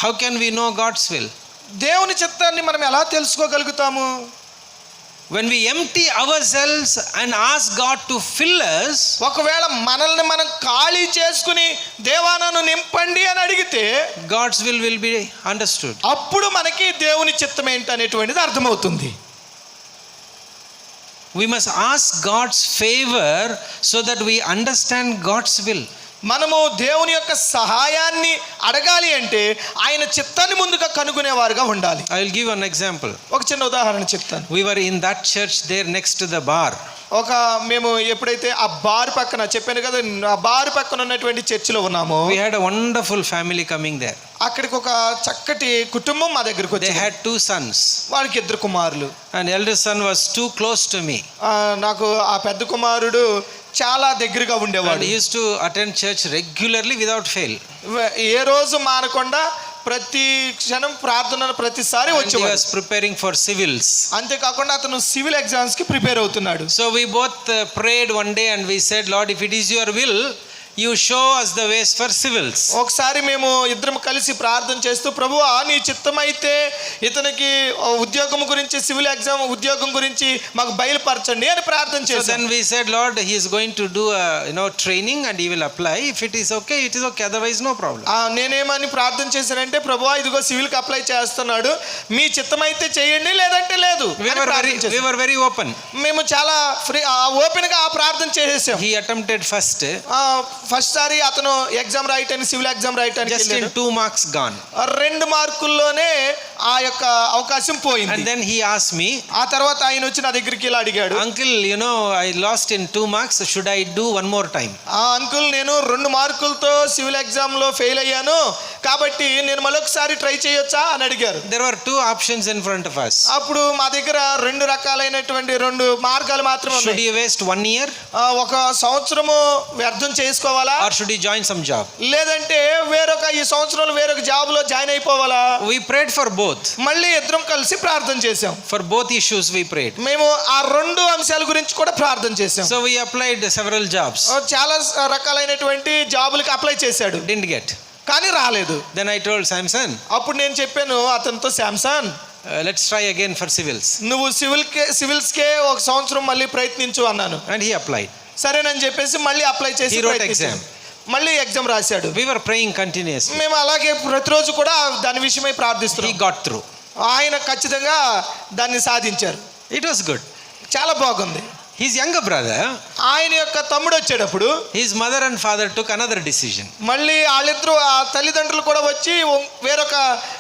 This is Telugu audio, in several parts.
How can we know God's will? దేవుని చిత్తాన్ని మనం ఎలా తెలుసుకోగలుగుతాము? When we empty ourselves and ask God to fill us, ఒకవేళ మనల్ని మనం ఖాళీ చేసుకుని దేవా నన్ను నింపండి అని అడిగితే God's will be understood. అప్పుడు మనకి దేవుని చిత్తం ఏంటనేటువంటిది అర్థమవుతుంది. We must ask God's favor so that we understand God's will. మనము దేవుని యొక్క సహాయాన్ని అడగాలి అంటే ఆయన చిత్తాన్ని ముందుగా కనుగొనేవారుగా ఉండాలి. I will give an example. ఒక చిన్న ఉదాహరణ చెప్తాను. We were in that church there next to the bar. మేము ఎప్పుడైతే ఆ బార్ పక్కన చెప్పాను కదా, ఆ బార్ పక్కన ఉన్నటువంటి చర్చిలో ఉన్నామో, We had a wonderful family coming there. అక్కడికి ఒక చక్కటి కుటుంబం మా దగ్గరకు They వచ్చింది. had 2 sons. వాళ్ళకి 2 కుమారులు. And elder son was too close to me. నాకు ఆ పెద్ద కుమారుడు చాలా దగ్గరగా And ఉండేవాడు. he used to attend church regularly without fail. ఏ రోజు మానకుండా ప్రతి క్షణం ప్రార్థన ప్రతిసారి And he వచ్చేవాడు. was preparing for civils. అంతేకాకుండా అతను సివిల్ ఎగ్జామ్స్ కి ప్రిపేర్ అవుతున్నాడు. So we both prayed one day and we said, Lord, if it is your will, you show us the ways for civils. ఒకసారి మేము ఇద్దరం కలిసి ప్రార్థన చేస్తూ, ప్రభువా నీ చిత్తమైతే ఇతనికి ఉద్యోగం గురించి, సివిల్ ఎగ్జామ్ ఉద్యోగం గురించి మాకు బయలుపరచండి అని ప్రార్థన So చేశాం. then we said, Lord, he is going to do a training and he will apply. If it is okay, it is okay. Otherwise, no problem. నేనేమని ప్రార్థన చేశానంటే, ప్రభువా ఇదిగో సివిల్కి అప్లై చేస్తున్నాడు, మీ చిత్తమైతే చేయండి లేదంటే లేదు. We were very open. మేము చాలా ఫ్రీ ఓపెన్ గా ఆ ప్రార్థన చేసేసాం. He attempted first. ఫస్ట్ సారి అతను ఎగ్జామ్ రాయటానికి, సివిల్ ఎగ్జామ్ రాయటానికి Just in 2 marks gone. 2 మార్కుల్లోనే ఆ యొక్క అవకాశం పోయింది. And then he asked me, ఆ తర్వాత ఆయన వచ్చి నా దగ్గరికి ఇలా అడిగాడు, Uncle, I lost in 2 marks. Should I do one more time? Uncle నేను 2 మార్కులతో సివిల్ ఎగ్జామ్ లో ఫెయిల్ అయ్యాను, కాబట్టి నేను మరొకసారి ట్రై చేయొచ్చా అని అడిగారు. There were 2 options in front of us. అప్పుడు మా దగ్గర 2 రకాలైనటువంటి 2 మార్గాలు మాత్రమే Should ఉన్నాయి. he waste 1 year? ఒక సంవత్సరము వ్యర్థం చేసుకోవాలా, Or should he join some job? లేదంటే ఈ సంవత్సరంలో వేరొక జాబ్ లో join అయిపోవాలా? We prayed for both. మళ్ళీ ఇద్దరం కలిసి ప్రార్థన చేశాం. For both issues we prayed. మేము ఆ 2 అంశాల గురించి కూడా ప్రార్థన చేశాం. So we applied several jobs. చాలా రకాలైనటువంటి జాబులకి అప్లై చేశాడు, Didn't get. కానీ రాలేదు. Then I told Samson, అప్పుడు నేను చెప్పాను అతనితో, Samson let's try again for civils. నువ్వు సివిల్స్ కే ఒక సంవత్సరం మళ్ళీ ప్రయత్నించు అన్నాను. And he applied. సరేనని చెప్పేసి మళ్ళీ అప్లై చేసి He wrote exam. మళ్ళీ ఎగ్జామ్ రాశాడు. We were praying continuously. మేము అలాగే ప్రతిరోజు కూడా దాని విషయమై ప్రార్థిస్తున్నాం. He got through. ఆయన ఖచ్చితంగా దాన్ని సాధించారు. It was good. చాలా బాగుంది. His younger brother, ఆయన యొక్క తమ్ముడు వచ్చేటప్పుడు his mother and father took another decision. మళ్ళీ వాళ్ళిద్దరూ ఆ తల్లిదండ్రులు కూడా వచ్చి వేరొక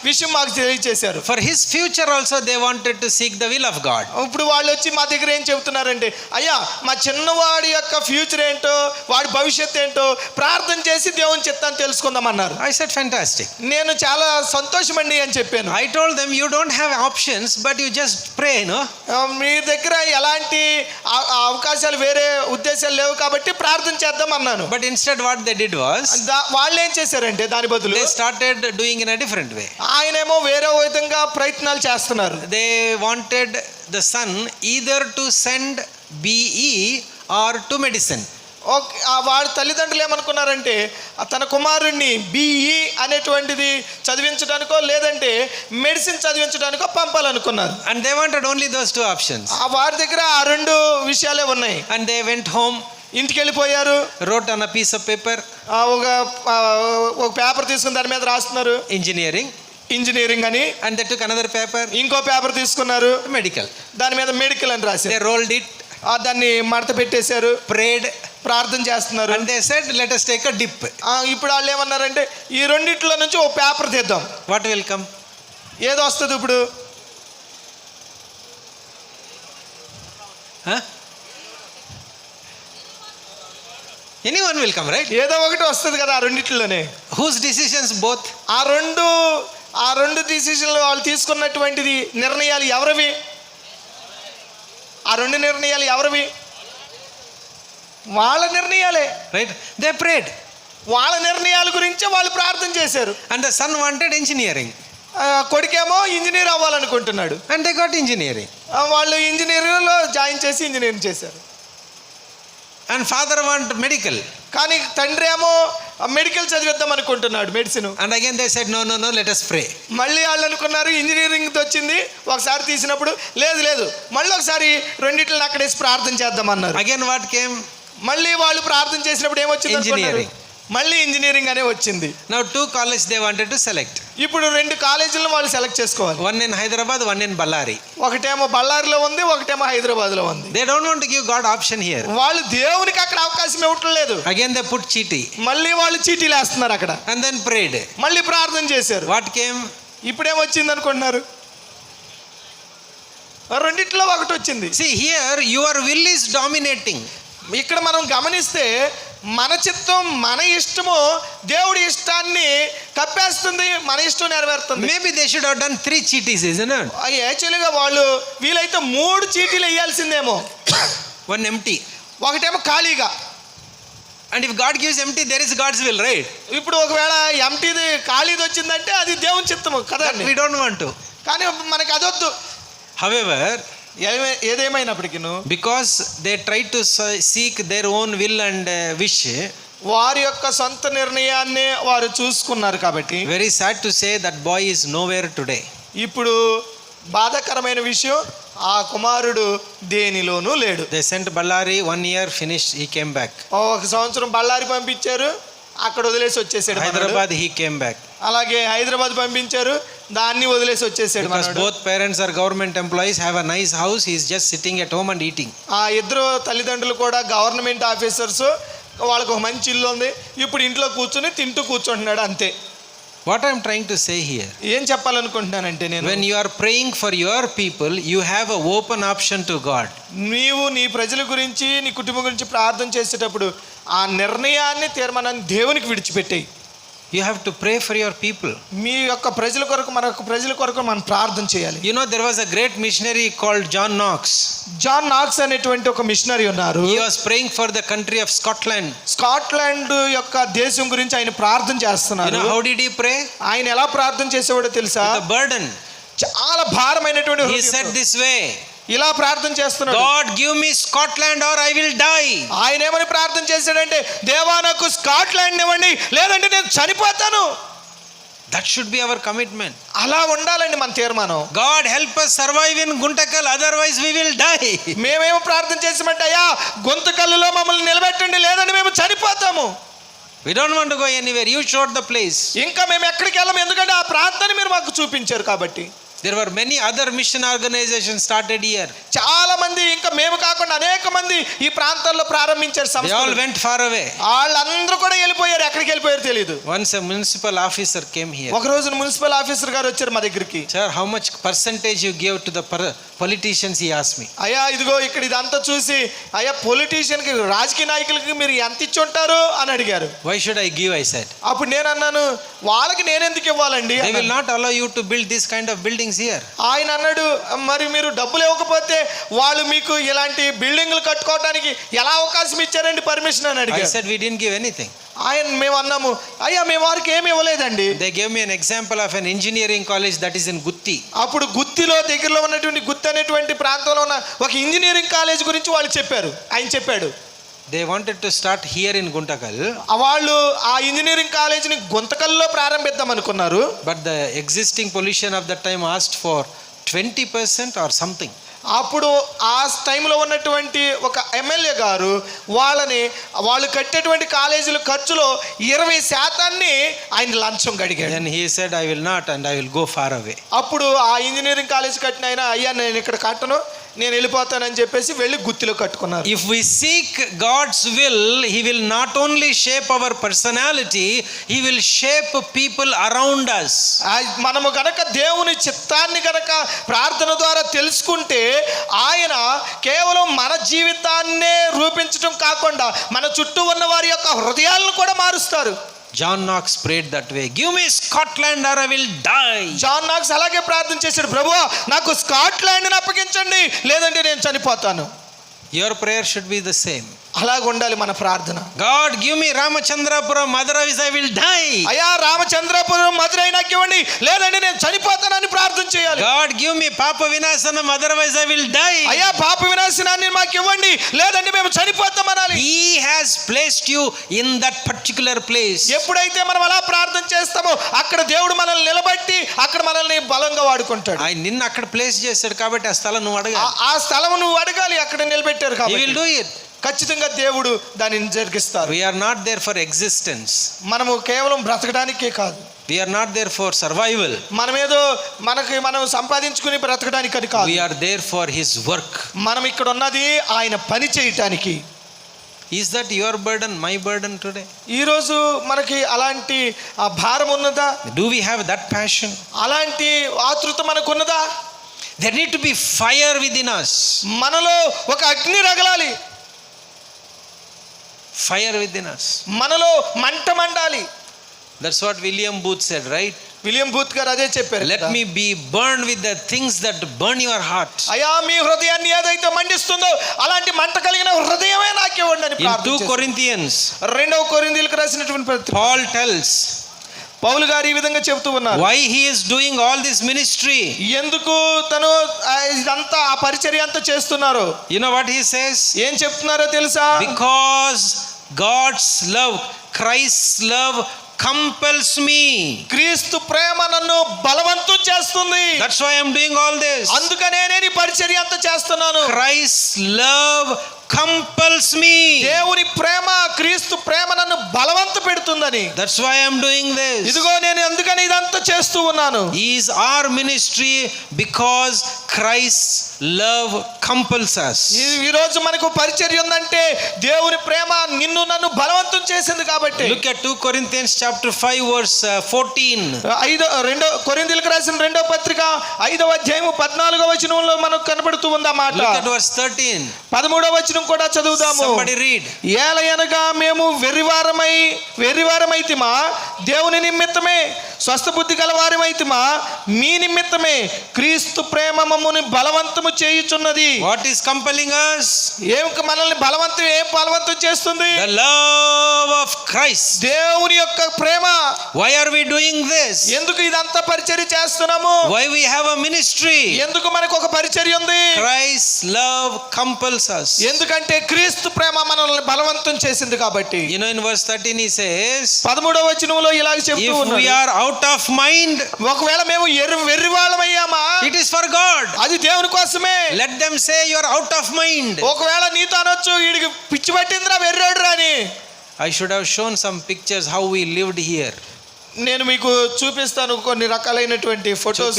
విషయం మాకు తెలియజేశారు. For his future also they wanted to seek the will of God. ఇప్పుడు వాళ్ళు వచ్చి మా దగ్గర ఏం చెబుతున్నారంటే, అయ్యా మా చిన్నవాడి యొక్క ఫ్యూచర్ ఏంటో, వాడి భవిష్యత్తు ఏంటో ప్రార్థన చేసి దేవుని చిత్తాన్ని తెలుసుకుందాం అన్నారు. I said fantastic. నేను చాలా సంతోషమండి అని చెప్పాను. I told them, you don't have options, but you just pray, no? మీ దగ్గర ఎలాంటి అవకాశాలు, వేరే ఉద్దేశాలు లేవు కాబట్టి ప్రార్థన చేద్దాం అన్నాను. But instead what they did was, వాళ్ళు ఏం చేశారంటే దాని బదులు they started doing in a different way. ఆయనేమో వేరే విధంగా ప్రయత్నాలు చేస్తున్నారు. They wanted the son either to send BE or to medicine. వాడి తల్లిదండ్రులు ఏమనుకున్నారంటే తన కుమారుణ్ణి BE అనేటువంటిది చదివించడానికో లేదంటే medicine చదివించడానికో పంపాలనుకున్నారు. And they wanted only those 2 options. వారి దగ్గర ఆ 2 విషయాలే ఉన్నాయి. And they went home, ఇంటికి వెళ్ళిపోయారు, wrote on a piece of paper, ఒక పేపర్ తీసుకుని దాని మీద రాస్తున్నారు ఇంజనీరింగ్ అని. and they took another paper, ఇంకో పేపర్ తీసుకున్నారు, medical. దాని మీద మెడికల్ అని రాశారు. They rolled it, దాన్ని మడత పెట్టేశారు, prayed, ప్రార్థన చేస్తున్నారు. and they said, let us take a dip. ఇప్పుడు వాళ్ళు ఏమన్నారంటే ఈ రెండిట్లో నుంచి ఓ పేపర్ తీద్దాం. What will come? ఏదో వస్తుంది ఇప్పుడు. Anyone will come, right? ఏదో ఒకటి వస్తుంది కదా ఆ రెండిట్లోనే. Whose decisions both? ఆ రెండు డిసిషన్లు వాళ్ళు తీసుకున్నటువంటిది నిర్ణయాలు ఎవరివి? ఆ 2 నిర్ణయాలు ఎవరివి? వాళ్ళ నిర్ణయాలే, right? They prayed. వాళ్ళ నిర్ణయాల గురించి వాళ్ళు ప్రార్థన చేశారు. And the son wanted engineering. కొడుకేమో ఇంజనీర్ అవ్వాలనుకుంటున్నాడు. And they got engineering. వాళ్ళు ఇంజనీరింగ్లో జాయిన్ చేసి ఇంజనీరింగ్ చేశారు. And father want medical. కానీ తండ్రి ఏమో మెడికల్ చదివిద్దాం అనుకుంటున్నాడు, medicine. And again they said, no, let us pray. మళ్ళీ వాళ్ళు అనుకున్నారు ఇంజనీరింగ్ వచ్చింది, ఒకసారి తీసినప్పుడు లేదు మళ్ళీ ఒకసారి రెండిట్లను అక్కడేసి ప్రార్థన చేద్దాం అన్నారు. Again what came? మళ్ళీ వాళ్ళు ప్రార్థన చేసినప్పుడు ఏమొచ్చింది అనుకున్నారు? Engineering. మళ్ళీ ఇంజనీరింగ్ అనే వచ్చింది. Now 2 colleges they wanted to select. ఇప్పుడు 2 కాలేజీలను వాళ్ళు సెలెక్ట్ చేసుకోవాలి. One in Hyderabad, one in Ballari. ఒకటేమో బళ్ళారిలో ఉంది, ఒకటేమో హైదరాబాద్లో ఉంది. They don't want to give God option here. వాళ్ళు దేవునికి అక్కడ అవకాశం ఇవ్వటం లేదు. Again they put చీటీ. మళ్ళీ వాళ్ళు చీటీలు వేస్తున్నారు అక్కడ. And then prayed. మళ్ళీ ప్రార్థన చేశారు. What came? ఇప్పుడేమొచ్చింది అనుకుంటున్నారు? రెండిట్లో ఒకటి వచ్చింది. See here your will is dominating. ఇక్కడ మనం గమనిస్తే మన చిత్తం, మన ఇష్టము దేవుడి ఇష్టాన్ని కప్పేస్తుంది, మన ఇష్టం నెరవేరుతుంది. Maybe they should have done 3 చీటీస్, isn't it? యాక్చువల్గా వాళ్ళు వీలైతే 3 చీటీలు వేయాల్సిందేమో. One empty. ఒకటేమో ఖాళీగా. And if God gives empty, there is God's will, right? ఇప్పుడు ఒకవేళ ఎంటీది ఖాళీది వచ్చిందంటే అది దేవుని చిత్తము కదా. That we don't want to. కానీ మనకి అదొద్దు. However, ఏదేమైనప్పటికీ because they tried to seek their own will and wish, వారి యొక్క సొంత నిర్ణయాన్ని వారు చూసుకున్నారు కాబట్టి very sad to say that boy is nowhere today. ఇప్పుడు బాధాకరమైన విషయం, ఆ కుమారుడు దేనిలోనూ లేడు. They sent Ballari, 1 year finished, he came back. 1 సంవత్సరం బళ్ళారి పంపించారు, అక్కడ వదిలేసి వచ్చేసాడు. Hyderabad he came back. అలాగే హైదరాబాద్ పంపించారు, దాన్ని వదిలేసి వచ్చేసాడు. Because both parents are government employees, have a nice house, he is just sitting at home and eating. ఆ ఇద్దరు తల్లిదండ్రులు కూడా గవర్నమెంట్ ఆఫీసర్స్, వాళ్ళకు ఒక మంచి ఇల్లు ఉంది, ఇప్పుడు ఇంట్లో కూర్చుని తింటూ కూర్చుంటున్నాడు అంతే. What I am trying to say here, ఏం చెప్పాలనుకుంటున్నానంటే నేను, when you are praying for your people, you have a open option to God. నీవు నీ ప్రజల గురించి, నీ కుటుంబం గురించి ప్రార్థన చేసేటప్పుడు ఆ నిర్ణయాన్ని, తీర్మానాన్ని దేవునికి విడిచిపెట్టేయి. You have to pray for your people. మీ యొక్క ప్రజల కొరకు, మన యొక్క ప్రజల కొరకు మనం ప్రార్థన చేయాలి. You know, there was a great missionary called John Knox. John Knox అనేటువంటి ఒక మిషనరీ ఉన్నారు. He was praying for the country of Scotland. Scotland యొక్క దేశం గురించి ఆయన ప్రార్థన You చేస్తున్నారు. know how did he pray? ఆయన ఎలా ప్రార్థన చేసేవాడో తెలుసా? With a burden. చాలా భారమైనటువంటి He హృదయంతో said this way, ఇలా ప్రార్థన చేస్తున్నాడు. God give me Scotland or I will die. ఆయన ఏమని ప్రార్థన చేశాడంటే, దేవా నాకు స్కాట్లాండ్ ఇవ్వండి, లేదంటే నేను చనిపోతాను. That should be our commitment. అలా ఉండాలండి మన తీర్మానం. God help us survive in Guntakal, otherwise we will die. మేమేమో ప్రార్థన చేసామంటే, అయ్యా గుంతకల్లులో మమ్మల్ని నిలబెట్టండి, లేదంటే మేము చనిపోతాము. We don't want to go anywhere. You showed the place. ఇంకా మేము ఎక్కడికి వెళ్ళము, ఎందుకంటే ఆ ప్రాంతాన్ని మీరు మాకు చూపించారు కాబట్టి. There were many other mission organizations started here. చాలా మంది, ఇంకా మేము కాకుండా అనేక మంది ఈ ప్రాంతాల్లో ప్రారంభించారు They all సంస్థలు. went far away. వాళ్ళందరూ కూడా వెళ్ళిపోయారు, ఎక్కడికి వెళ్ళిపోయారు తెలియదు. Once a municipal officer came here. ఒక రోజు మున్సిపల్ ఆఫీసర్ గారు వచ్చారు మా దగ్గరికి. Sir, how much percentage you gave to the politicians, he asked me. అయ్యా ఇదిగో ఇక్కడ ఇదంతా చూసి, అయ్యా పొలిటీషియన్కి, రాజకీయ నాయకులకి మీరు ఎంత ఇచ్చి ఉంటారు అని అడిగారు. Why should I give, I said. అప్పుడు నేను అన్నాను, వాళ్ళకి నేనెందుకు ఇవ్వాలండి They will అన్నాను. not allow you to build this kind of buildings here. ఆయన అన్నాడు, మరి మీరు డబ్బులు ఇవ్వకపోతే వాళ్ళు మీకు ఇలాంటి బిల్డింగ్లు కట్టుకోవడానికి ఎలా అవకాశం ఇచ్చారండి పర్మిషన్ అని I అడిగారు. said we didn't give anything. మేము అన్నాము, అయ్యా మేము వారికి ఏమి ఇవ్వలేదండి. They gave me an example of an engineering college that is in Gutti. అప్పుడు గుత్తిలో దగ్గరలో ఉన్నటువంటి గుత్తి అనేటువంటి ప్రాంతంలో ఉన్న ఒక ఇంజనీరింగ్ కాలేజ్ గురించి వాళ్ళు చెప్పారు. ఆయన చెప్పాడు, They wanted to start here in Guntakal, వాళ్ళు ఆ ఇంజనీరింగ్ కాలేజీని గుంతకల్లో ప్రారంభిద్దాం అనుకున్నారు. but the existing politician of that time asked for 20% or something. అప్పుడు ఆ టైంలో ఉన్నటువంటి ఒక ఎమ్మెల్యే గారు వాళ్ళు కట్టేటువంటి కాలేజీల ఖర్చులో 20% ఆయన లంచం అడిగాడు. Then he said, I will not and I will go far away. అప్పుడు ఆ ఇంజనీరింగ్ కాలేజ్ కట్టిన ఆయన, అయ్యా నేను ఇక్కడ కట్టను, నేను వెళ్ళిపోతానని చెప్పేసి వెళ్ళి గుత్తిలో కట్టుకున్నారు. If we seek God's will, He will not only shape our personality, He will shape people around us. మనము గనక దేవుని చిత్తాన్ని గనక ప్రార్థన ద్వారా తెలుసుకుంటే, ఆయన కేవలం మన జీవితాన్నే రూపించడం కాకుండా మన చుట్టూ ఉన్న వారి యొక్క హృదయాలను కూడా మారుస్తారు. John Knox prayed that way. Give me Scotland or I will die. John Knox అలాగే ప్రార్థన చేశాడు, ప్రభువా నాకు స్కాట్లాండ్ని అప్పగించండి, లేదంటే నేను చనిపోతాను. Your prayer should be the same. అలాగ ఉండాలి మన ప్రార్థన. God give me Ramachandrapuram, otherwise I will die. అయ్యా రామచంద్రపురం మధురై నాకు ఇవ్వండి, లేదంటే నేను చనిపోతానని ప్రార్థన ప్రార్థన చేయాలి. God, give me Papa Vinasanam, otherwise I will die. అయ్యా పాప వినాశనాన్ని మాకు ఇవ్వండి, లేదంటే మేము చనిపోతాం అనాలి. He has placed you in that particular place. ఎప్పుడైతే మనం అలా ప్రార్థన చేస్తామో అక్కడ దేవుడు మనల్ని నిలబెట్టి అక్కడ మనల్ని బలంగా వాడుకుంటాడు. ఆయన నిన్ను అక్కడ ప్లేస్ చేశాడు కాబట్టి ఆ స్థలం నువ్వు అడగాలి. ఆ స్థలం నువ్వు అడగాలి, అక్కడ నిలబెట్టారు He will కాబట్టి do it. ఖచ్చితంగా దేవుడు దానిని జరిగిస్తారు. We are not there for existence. మనము కేవలం బ్రతకడానికే కాదు, We are not there for survival. మనమేదో మనం సంపాదించుకుని బ్రతకడానికి అని కాదు. We are there for His work. మనం ఇక్కడ ఉన్నది ఆయన పని చేయటానికి. Is that your burden, my burden today? ఈరోజు మనకి అలాంటి భారం ఉన్నదా? Do we have that passion? అలాంటి ఆతృత మనకు ఉన్నదా? There need to be fire within us. మనలో ఒక అగ్ని రగలాలి, Fire within us. మనలో మంట మండాలి. That's what William Booth said, right? William booth గారు అదే చెప్పారు. Let me be burned with the things that burn your heart. అయ్యా మీ హృదయాన్ని ఏదైతే మండిస్తుందో అలాంటి మంట కలిగిన హృదయమే నాకు ఇవ్వండి అని In 2 ప్రార్థన చేశారు. Corinthians, 2 కొరింథీయులకు రాసినటువంటి పత్రిక Paul tells పౌలు గారు ఈ విధంగా చెబుతూ ఉన్నారు. why he is doing all this ministry. ఎందుకు తను ఇదంతా ఆ పరిచర్య అంతా చేస్తున్నారు? You know what he says? ఏం చెప్తున్నారో తెలుసా? Because God's love, Christ's love compels me. క్రీస్తు ప్రేమ నన్ను బలవంతం చేస్తుంది. That's why I'm doing all this. అందుకనే నేను ఈ పరిచర్య అంతా చేస్తున్నాను. Christ's love compels me. దేవుని ప్రేమ, క్రీస్తు ప్రేమ నన్ను బలవంత పెడుతుందని. That's why I'm doing this. ఇదిగో నేను అందుకని ఇదంతా చేస్తూ ఉన్నాను. Is our ministry because Christ's love compels us. ఈ రోజు మనకు పరిచర్య ఉందంటే దేవుని ప్రేమ నిన్ను నన్ను బలవంతం చేసింది కాబట్టి. Look at 2 Corinthians chapter 5 verse 14. 2 కొరింథీయులకు రాసిన 2వ పత్రిక 5వ అధ్యాయము 14వ వచనంలో మనకు కనబడుతూ ఉంది ఆ మాట. Look at verse 13. 13వ వచనం కూడా చదువుదాము. Somebody read. ఏలయనగా మేము వెర్రివారమైతిమా దేవుని నిమిత్తమే, స్వస్థ బుద్ధి గలవారమైతిమా మీ నిమిత్తమే, క్రీస్తు ప్రేమ మమ్ముని బలవంతము చేయుచున్నది. What is compelling us? మనల్ని ఏం బలవంతం చేస్తుంది? The love of Christ. దేవుని యొక్క ప్రేమ. Why are we doing this? ఎందుకు ఇదంతా పరిచర్య చేస్తున్నాము? Why we have a ministry? ఎందుకు మనకు ఒక పరిచర్య ఉంది? Christ's love compels us. ఎందుకంటే క్రీస్తు ప్రేమ మనల్ని బలవంతం చేసింది కాబట్టి. You know, in verse 13 he says, 13వ వచనంలో ఇలాగ చెప్తూ if we ఉన్నాడు. are out of mind, ఒకవేళ మేము వెర్రివాళ్ళమయ్యామా, it is for God. అది దేవుని కోసమే. Let them say you are out of mind. ఒకవేళ నీతో అనొచ్చు వీడికి పిచ్చి పట్టిందిరా వెర్రాడురా అని. I should have shown some pictures how we lived here. నేను మీకు చూపిస్తాను కొన్ని రకాలైనటువంటి ఫొటోస్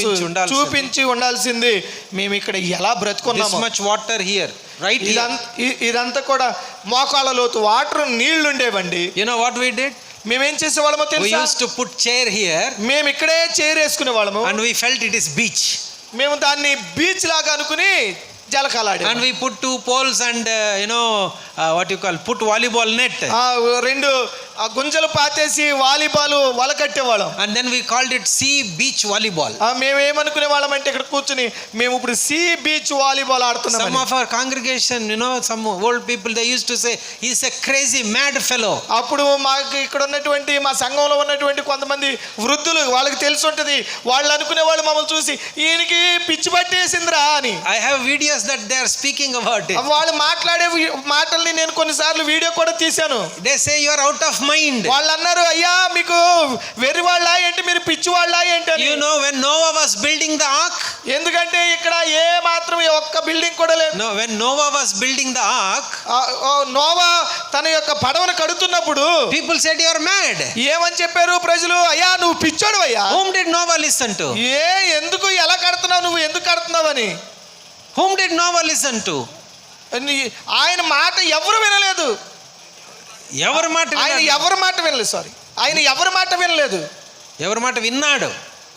చూపించి ఉండాల్సింది. మేము ఇక్కడ ఎలా This బ్రతుకున్నాము. much water here, right here. ఇదంతా కూడా మోకాళ్ళ లోతు వాటర్ నీళ్లు ఉండేవండి. You know what we did? మేమేం చేసేవాళ్ళమో We తెలుసా? used to put chair here మేము ఇక్కడే చైర్ వేసుకునే వాళ్ళము. and we felt it is beach. మేము దాన్ని బీచ్ లాగా అనుకుని జలకాలాడి. And we put 2 poles and what you call, put volleyball net. 2 గుంజలు పాతేసి volleyball వల కట్టేవాళ్ళం. And then we called it sea beach volleyball. మేము ఏమనుకునే వాళ్ళం అంటే ఇక్కడ కూర్చుని మేము ఇప్పుడు సీ బీచ్ వాలీబాల్ ఆడుతున్నాం. Some of our congregation, some old people, they used to say he's a crazy mad fellow. అప్పుడు మాకు ఇక్కడ ఉన్నటువంటి మా సంఘంలో ఉన్నటువంటి కొంతమంది వృద్ధులు వాళ్ళకి తెలిసి ఉంటుంది, వాళ్ళు అనుకునే వాళ్ళు మమ్మల్ని చూసి ఈయనకి పిచ్చి పట్టేసిందిరా అని. I have videos that they are speaking about it. వాళ్ళు మాట్లాడే మాటల్ని నేను కొన్నిసార్లు వీడియో కూడా తీశాను. They say you are out of mind. వాళ్ళు అన్నారు, అయ్యా మీకు వెర్రి వాళ్ళ ఏంటి, మీరు పిచ్చి వాళ్ళ ఏంటి అని. You know, when Noah was building the ark, ఎందుకంటే ఇక్కడ ఏ మాత్రం ఒక్క బిల్డింగ్ కూడా లేదు. no, when Noah was building the ark, Noah తన యొక్క పడవను కడుతున్నప్పుడు people said you are mad. ఏమని చెప్పారు ప్రజలు? అయ్యా నువ్వు పిచ్చోడు అయ్యా. Whom did Noah listen to? ఎందుకు ఎలా కడుతున్నావు, నువ్వు ఎందుకు కడుతున్నావు అని. Whom did Noah listen to? ఆయన మాట ఎవరు వినలేదు. ఎవరి మాట ఆయన ఎవరి మాట వినలేదు. ఆయన ఎవరి మాట వినలేదు. ఎవరి మాట విన్నాడు?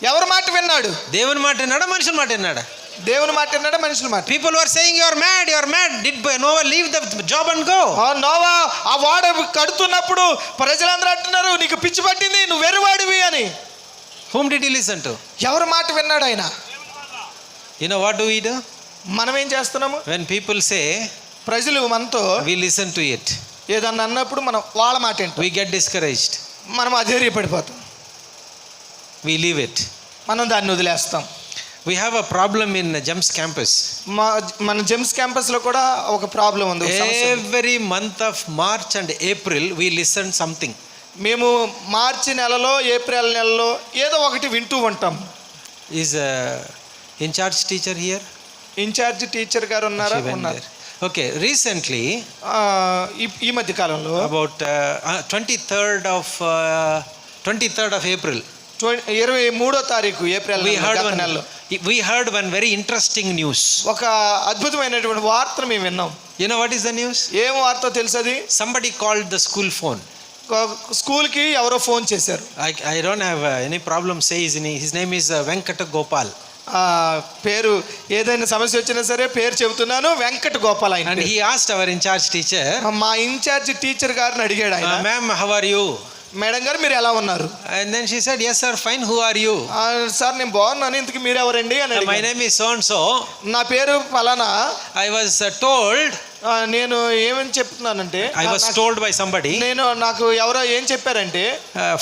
ఎవరి మాట విన్నాడు? దేవుని మాట విన్నాడా, మనుషుల మాట విన్నాడా? దేవుని మాట విన్నాడా, మనుషుల మాట? People were saying you are mad. Did Noah leave the job and go? Noah ఆ వాడ కడుతున్నప్పుడు ప్రజలందరూ అంటున్నారు నీకు పిచ్చి పట్టింది, నువ్వు వెర్రివాడివి అని. Whom did he listen to? ఎవరి మాట విన్నాడు ఆయన? You know what do we do? మనం ఏం చేస్తున్నాము? When people say, ప్రజలు మనతో we listen to it. ఏదన్నా అన్నప్పుడు మనం వాళ్ళ మాట ఏంటో We get discouraged. మనం అధైర్యపడిపోతాం. We leave it. మనం దాన్ని వదిలేస్తాం. We have a problem in GEMS campus. మన జెమ్స్ క్యాంపస్లో కూడా ఒక ప్రాబ్లం ఉంది, ఒక సమస్య ఉంది. Every month of March and April we listen something. మేము మార్చి నెలలో ఏప్రిల్ నెలలో ఏదో ఒకటి వింటూ ఉంటాం. Is in charge teacher here? In charge teacher గారు ఉన్నారా? She went ఉన్నారు. there. Okay, recently ఈ మధ్య కాలంలో about 23rd of April 23వ తారీఖు ఏప్రిల్ నెలలో we heard one very interesting news. ఒక అద్భుతమైనటువంటి వార్తను మేము విన్నాం. You know what is the news? ఏం వార్త తెలుసది? Somebody called the school phone. స్కూల్కి ఎవరో ఫోన్ చేశారు. I don't have any problem saying his name is Venkata Gopal. పేరు ఏదైనా సమస్య వచ్చినా సరే పేరు చెబుతున్నాను, వెంకట గోపాల్ ఆయన. And he asked our in charge teacher, మా ఇన్ఛార్జ్ టీచర్ గారిని అడిగాడు ఆయన, ma'am, how are you? Madam గారు మీరు ఎలా ఉన్నారు? And then she said, yes sir, fine, who are you? Sir నేను బాగున్నాను, ఇంతకు మీరు ఎవరండి అని My అడిగాను. name is so and so. నా పేరు ఫలానా. I was told, నేను ఏమని చెప్తున్నానంటే, I was told by somebody, నాకు ఎవరో ఏం చెప్పారంటే,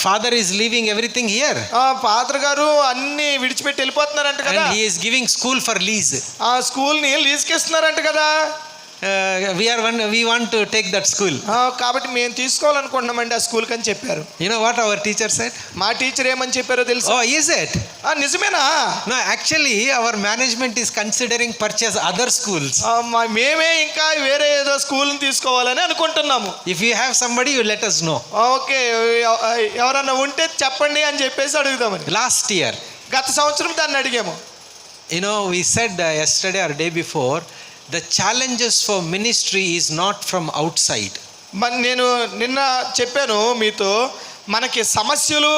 father is leaving everything here father గారు అన్ని విడిచిపెట్టి వెళ్ళిపోతున్నారంట కదా, and he is giving school for lease. ఆ స్కూల్ని లీజ్కి ఇస్తున్నారంట కదా. We want to take that school. కాబట్టి మేము తీసుకోవాలనుకుంటున్నామండి ఆ స్కూల్కి అని చెప్పారు. You know what our teacher said? మా టీచర్ ఏమని చెప్పారో తెలుసు? Oh, is it? నిజమేనా? No, actually our management is considering purchase other schools. మేమే ఇంకా వేరే ఏదో స్కూల్ని తీసుకోవాలని అనుకుంటున్నాము. If you have somebody, you let us know. Okay, ఎవరన్నా ఉంటే చెప్పండి అని చెప్పేసి అడుగుదామని. Last year, గత సంవత్సరం దాన్ని అడిగాము. you know, we said yesterday or day before, the challenges for ministry is not from outside. నేను నిన్న చెప్పాను మీతో, మనకి సమస్యలు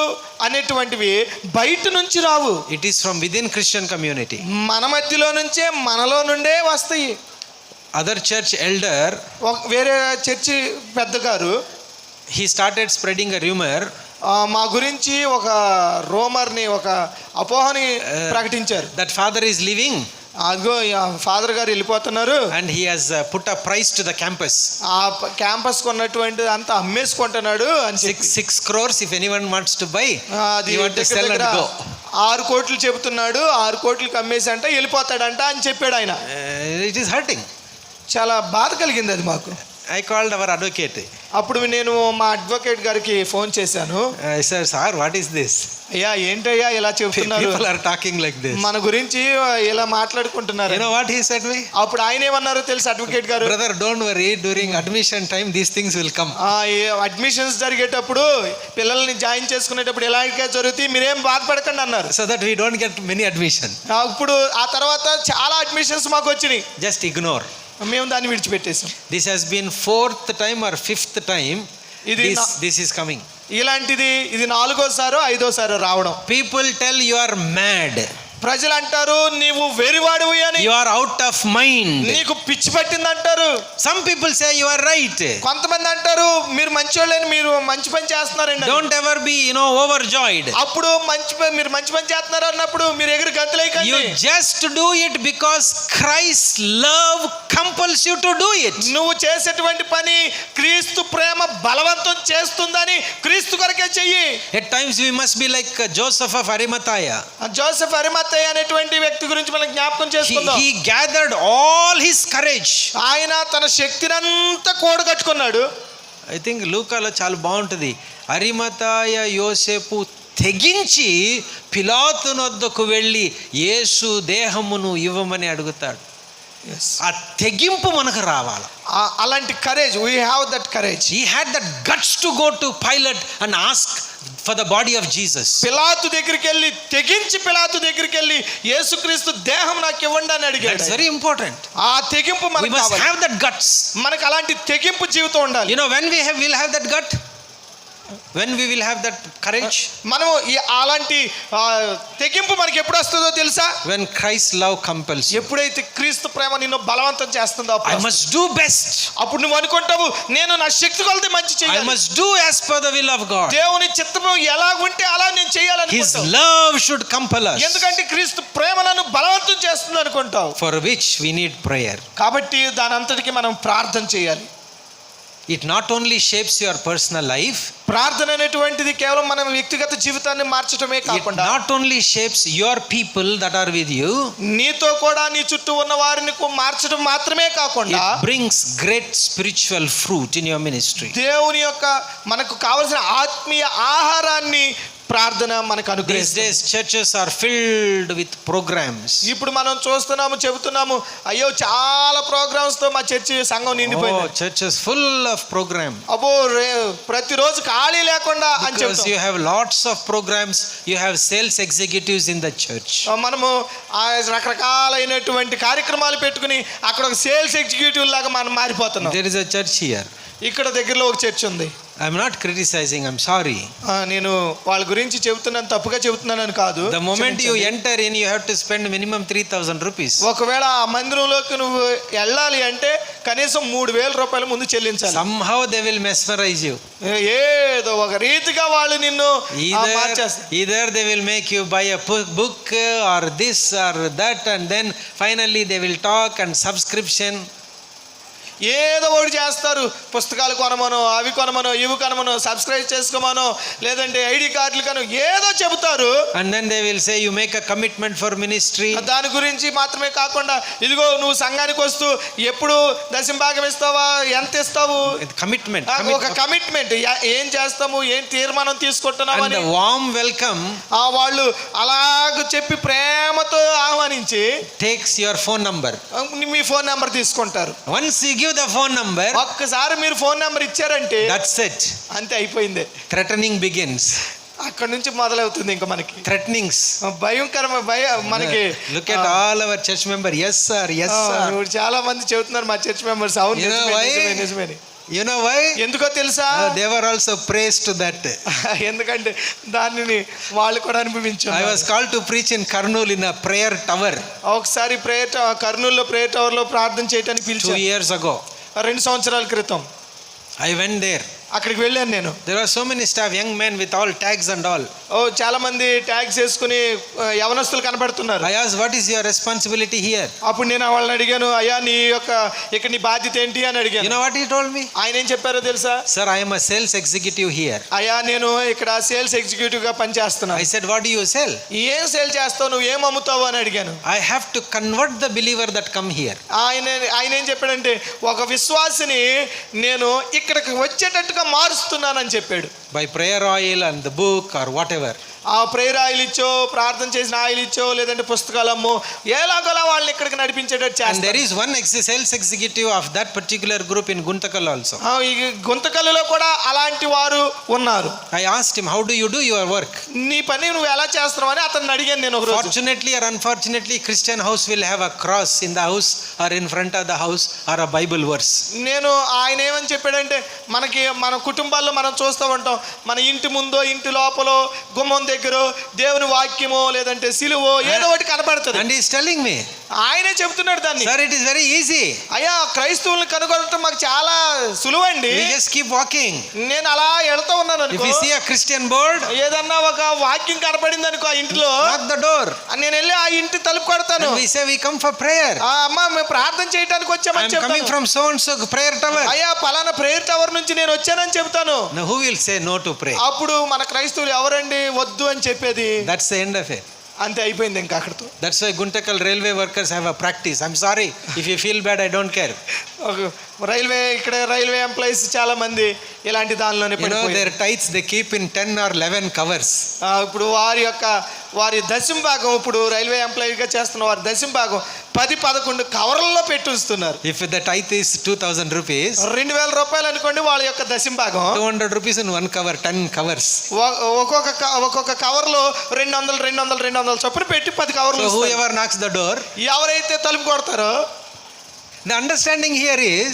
అనేటువంటివి బయట నుంచి రావు. It is from within Christian community. మన మధ్యలో నుంచే, మనలో నుండే వస్తాయి. Other church elder, వేరే చర్చి పెద్ద గారు, he started spreading a rumor. మా గురించి ఒక రూమర్ని, ఒక అపోహని ప్రకటించారు. That father is leaving. అదిగో ఫాదర్ గారు వెళ్ళిపోతున్నారు, and he has put a price to the campus. ఆ క్యాంపస్ కొన్నటువంటి అంతా అమ్మేసుకుంటున్నాడు అని 6 crores if anyone wants to buy. అది You want to sell and go. 6 కోట్లు చెబుతున్నాడు, 6 కోట్లకి అమ్మేసి అంట వెళ్ళిపోతాడంట అని చెప్పాడు ఆయన. It is hurting. చాలా బాధ కలిగింది అది మాకు. I called our advocate. అప్పుడు నేను మా అడ్వకేట్ గారికి ఫోన్ చేశాను. I said, sir, what is this? అయ్యా ఏంటయ్యా ఇలా చెప్తున్నారు, People are talking like this. మన గురించి ఇలా మాట్లాడుకుంటున్నారు. You know what he said me? అప్పుడు ఆయన ఏమన్నారో తెలుసు అడ్వకేట్ గారు? Brother, don't worry, during admission time these things will come. Admissions జరిగేటప్పుడు, పిల్లల్ని జాయిన్ చేసుకునేటప్పుడు ఎలాగే జరుగుతాయి, మీరేం బాధపడకండి అన్నారు. So that we don't get many admission. ఇప్పుడు ఆ తర్వాత చాలా అడ్మిషన్స్ మాకు వచ్చినాయి. Just ignore. మేము దాన్ని విడిచిపెట్టేసాం. This has been 4th time or 5th time this is coming. ఇలాంటిది ఇది 4వసారో 5వసారో రావడం. People tell you are mad. ప్రజలు అంటారు నీవు వెరివాడివి అని. You are out of mind. నీకు పిచ్చి పట్టింది అంటారు. Some people say you are right. కొంతమంది అంటారు మీరు మంచోళ్ళని, మీరు మంచి పని చేస్తున్నారండి. Don't ever be, overjoyed. అప్పుడు మీరు మంచి పని చేస్తున్నారు అన్నప్పుడు మీరు ఎగిరి గంతులేయకండి. You just do it because Christ's love compels you to do it. నువ్వు చేసేటువంటి పని క్రీస్తు ప్రేమ బలవంతం చేస్తుందని క్రీస్తు కొరకే చెయ్యి. At times we must be like Joseph of Arimathea. Joseph Arimathea అనేటువంటి వ్యక్తి గురించి మనం జ్ఞాపకం చేసుకుందాం. He gathered all his courage. ఆయన తన శక్తిని అంతా కూడగట్టుకున్నాడు. I think లూకాలో చాలా బాగుంటుంది. అరిమతాయ యోసేపు తెగించి పిలాతును వద్దకు వెళ్ళి యేసు దేహమును ఇవ్వమని అడుగుతాడు. ఆ తెగింపు మనకు రావాలి. అలాంటి courage, we have that courage. He had that guts to go to Pilate and ask for the body of Jesus. పిలాతు దగ్గరికి వెళ్ళి, తెగించి పిలాతు దగ్గరికి వెళ్ళి యేసుక్రీస్తు దేహం నాకు ఇవ్వండి అని అడిగాడు. That's very important. ఆ తెగింపు మనకు కావాలి. We must have that guts. మనకు అలాంటి తెగింపు జీవితం ఉండాలి. When we'll have that gut, when we will have that courage, మనం అలాంటి తెగింపు మనకి ఎప్పుడు వస్తుందో తెలుసా? when Christ's love compels you. ఎప్పుడైతే క్రీస్తు ప్రేమ నిన్ను బలవంతం చేస్తుందో, I must do best. అప్పుడు నువ్వు అనుకుంటావు నేను నా శక్తి కొలది మంచి చేయాలి. I must do as per the will of God. దేవుని చిత్తము ఎలా ఉంటే అలా నేను చేయాలని. His love should compel us. ఎందుకంటే క్రీస్తు ప్రేమ నన్ను బలవంతం చేస్తుంది అనుకుంటావు. For which we need prayer. కాబట్టి దాని అంతటికి మనం ప్రార్థన చేయాలి. It not only shapes your personal life, ప్రార్థన అనేటువంటిది కేవలం మన వ్యక్తిగత జీవితాన్ని మార్చడమే it కాకుండా not only shapes your people that are with you, నీతో కూడా నీ చుట్టూ ఉన్న వారిని మార్చడం మాత్రమే కాకుండా it brings great spiritual fruit in your ministry. దేవుని యొక్క మనకు కావలసిన ఆత్మీయ ఆహారాన్ని ప్రార్థన మనకు These అనుగ్రహిస్తుంది. days churches are filled with programs. ఇప్పుడు మనం చూస్తున్నాము, చెబుతున్నాము, అయ్యో చాలా ప్రోగ్రామ్స్ తో మా చర్చి సంఘం నిండిపోయింది. Oh, church is full of program. అబ్బో ప్రతిరోజు ఖాళీ లేకుండా అని Because చెప్తాం. you have lots of programs, you have sales executives in the church. మనము ఆ రకరకాలైనటువంటి కార్యక్రమాలు పెట్టుకుని అక్కడ ఒక సేల్స్ ఎగ్జిక్యూటివ్ లాగా మనం మారిపోతున్నాం. There is a church here. ఇక్కడ దగ్గరలో ఒక చర్చ్ ఉంది. I'm not criticizing, I'm sorry. నేను వాళ్ళ గురించి చెబుతున్నాను, తప్పుగా చెబుతున్నానని కాదు. The moment you enter in, you have to spend minimum 3,000 rupees. ఒకవేళ ఆ మందిరంలోకి నువ్వు వెళ్ళాలి అంటే కనీసం 3,000 రూపాయలు ముందు చెల్లించాలి. Somehow they will mesmerize you. ఏదో ఒక రీతిగా వాళ్ళు నిన్ను మార్చేస్తారు. Either they will make you buy a book or this or that, and then finally they will talk and subscription. ఏదో ఒకటి చేస్తారు, పుస్తకాలు కొనమనో, అవి కొనమనో, ఇవి కొనమనో, సబ్స్క్రైబ్ చేసుకోమనో, లేదంటే ఐడి కార్డులు కనో ఏదో చెబుతారు. And then they will say you make a commitment for ministry. దాని గురించి మాత్రమే కాకుండా ఇదిగో నువ్వు సంఘానికి వస్తూ ఎప్పుడు దశంభాగం ఇస్తావా, ఎంత ఇస్తావు, Commitment. ఒక కమిట్మెంట్, ఏం చేస్తాము, ఏం తీర్మానం తీసుకుంటున్నావు And అని the warm welcome వాళ్ళు అలాగ చెప్పి ప్రేమతో ఆహ్వానించి takes your phone number. Me phone number తీసుకుంటారు. Once you give the phone number, ఒక్కసారి మీరు ఫోన్ నెంబర్ ఇచ్చారంటే that's it. అంతే, అయిపోయింది. Threatening begins. అక్కడ నుంచి మొదలవుతుంది ఇంకా మనకి Threatenings. భయం మనకి. Look at all our church members. Yes sir, yes sir. ఇప్పుడు చాలా మంది చెబుతున్నారు మా చర్చ్ మెంబర్స్, అవును You know నిజమే, why? నిజమే, నిజమే. You know why? ఎందుకో తెలుసా? They were also praised to that. ఎందుకంటే దానిని వాళ్ళు కూడా అనుభవించారు. I was called to preach in Kurnool in a prayer tower ఒకసారి కర్నూలులో ప్రేయర్ టవర్ లో ప్రార్థన చేయడానికి 2 పిలిచారు. years ago. 2 సంవత్సరాల క్రితం I went there. అక్కడికి వెళ్ళాను నేను. There were so many staff, young men with all tags and all. చాలా మంది ట్యాగ్స్ వేసుకుని యవనస్తులు కనబడుతున్నారు. I asked, what is your responsibility here? అప్పుడు నేను వాళ్ళని అడిగాను, అయ్యా నీ యొక్క ఇక్కడ నీ బాధ్యత ఏంటి అని You అడిగాను. know what he told me? ఆయన ఏం చెప్పారో తెలుసా? Sir, I am a sales executive here. అయ్యా నేను ఇక్కడ సేల్స్ ఎగ్జిక్యూటివ్ గా పనిచేస్తున్నాను. I said, what do you sell? ఏం సేల్ చేస్తావు, నువ్వు ఏం అమ్ముతావు అని అడిగాను. I have to convert the believer that come here. ఆయన ఏం చెప్పాడంటే, ఒక విశ్వాసిని నేను ఇక్కడికి వచ్చేటట్టుగా మారుస్తున్నానని చెప్పాడు. By prayer oil and the book or whatever. ఆ ప్రేయర్ ఆయిల్ ఇచ్చో, ప్రార్థన చేసిన ఆయిల్ ఇచ్చో, లేదంటే పుస్తకాలమ్మో, ఎలాగోలా వాళ్ళని ఇక్కడికి నడిపించేటట్టు And చేస్తారు. there is one sales executive of that particular group in Guntakal also. ఈ గుంతకల్లులో కూడా అలాంటి వారు ఉన్నారు. I asked him, how do you do your work? నీ పని నువ్వు ఎలా చేస్తున్నావు అని అతన్ని అడిగాను నేను ఒకరోజు. Fortunately or unfortunately, Christian house will have a cross in the house or in front of the house or a Bible verse. నేను ఆయన ఏమని చెప్పాడంటే, మన కుటుంబాల్లో మనం చూస్తూ ఉంటాం, మన ఇంటి ముందో ఇంటి లోపల గుమ్మం దగ్గర దేవుని వాక్యమో లేదంటే సిలువో ఏదో ఒకటి కనబడుతుంది. And he is telling me, ఆయనే చెప్తున్నాడు దాన్ని. sir, it is very easy. అయ్యా క్రైస్తవుల్ని కనుగొనడం మాకు చాలా సులువండి. We just keep walking. నేను అలా వెళ్తా ఉన్నాను If అనుకో, we see a Christian board, ఏదన్నా ఒక వాక్యం కనపడింది అనుకో ఆ ఇంటిలో, knock the door. నేను వెళ్ళి ఆ ఇంటి తలుపు కొడతాను. And we say we come for prayer. అమ్మా మేము ప్రార్థన చేయడానికి I వచ్చామని am coming చెప్తాను. from so and so prayer tower. అయ్యా పలానా ప్రేయర్ టవర్ నుంచి నేను వచ్చానని చెప్తాను. Now who will say no to pray? అప్పుడు మన క్రైస్తవులు ఎవరండి వద్దు అని చెప్పేది? That's the end of it. అంతే, అయిపోయింది ఇంకా అక్కడితో. That's why Guntakal railway workers have a practice. I'm sorry if you feel bad, I don't care. Railway employees చాలా మంది ఇలాంటి దానిలోనే You know పడిపోయారు. their tithes they keep in 10 or 11 covers. ఇప్పుడు వారి దశంభాగం, ఇప్పుడు రైల్వే ఎంప్లాయీగా చేస్తున్న వారి దశంభాగం 10-11 కవర్లలో పెట్టి ఉంచుతున్నారు. If the tithe is 2,000 rupees, 2,000 రూపాయలు అనుకోండి వాళ్ళ యొక్క దశంభాగం. 200 rupees in one cover, 10 covers. ఒక్కొక్క కవర్లో 200 చొప్పున పెట్టి 10 కవర్లు. So whoever knocks the door, ఎవరైతే తలుపు కొడతారో, the understanding here is,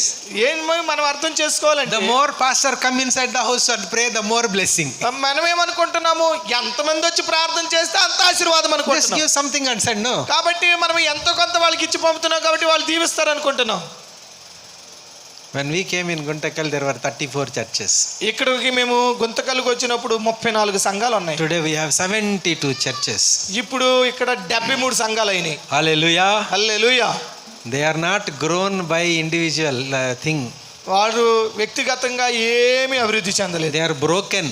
మనం అర్థం చేసుకోవాలంటే, the more pastor come inside the house and pray, the more blessing. మనం ఏమనుకుంటున్నాము, ఎంతమంది వచ్చి ప్రార్థన చేస్తే అంత ఆశీర్వాదం Just అనుకుంటున్నాం. give something and said no. కాబట్టి మనం ఎంతో కొంత వాళ్ళకి ఇచ్చి పంపుతున్నాం కాబట్టి వాళ్ళు దీవిస్తారు అనుకుంటున్నాం. When we came in Guntakal, there were 34 churches. ఇక్కడికి మేము గుంతకల్లుకు వచ్చినప్పుడు 34 సంఘాలు ఉన్నాయి. Today we have 72 churches. ఇప్పుడు ఇక్కడ 73 సంఘాలు అయినాయి. Hallelujah. Hallelujah. They are not grown by individual thing. వారు వ్యక్తిగతంగా ఏమీ అభివృద్ధి చెందలేదు. They are broken.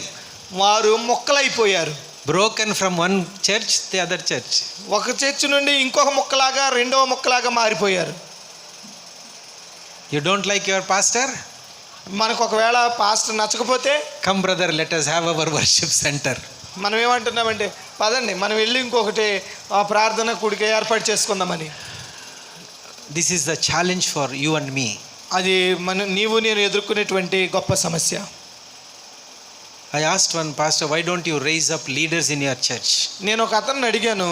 వారు మొక్కలైపోయారు. Broken from one church to the other church. ఒక చర్చి నుండి ఇంకొక మొక్కలాగా రెండవ మొక్కలాగా మారిపోయారు. You don't like your pastor? మనకు ఒకవేళ పాస్టర్ నచ్చకపోతే, Come brother, let us have our worship center. మనం ఏమంటున్నామంటే, పదండి మనం వెళ్ళి ఇంకొకటి ప్రార్థన కూడిక ఏర్పాటు చేసుకుందామని. This is the challenge for you and me. అది నీవు నేను ఎదుర్కొనేటువంటి గొప్ప సమస్య. I asked one pastor, why don't you raise up leaders in your church? నేను ఒక అతన్ని అడిగాను,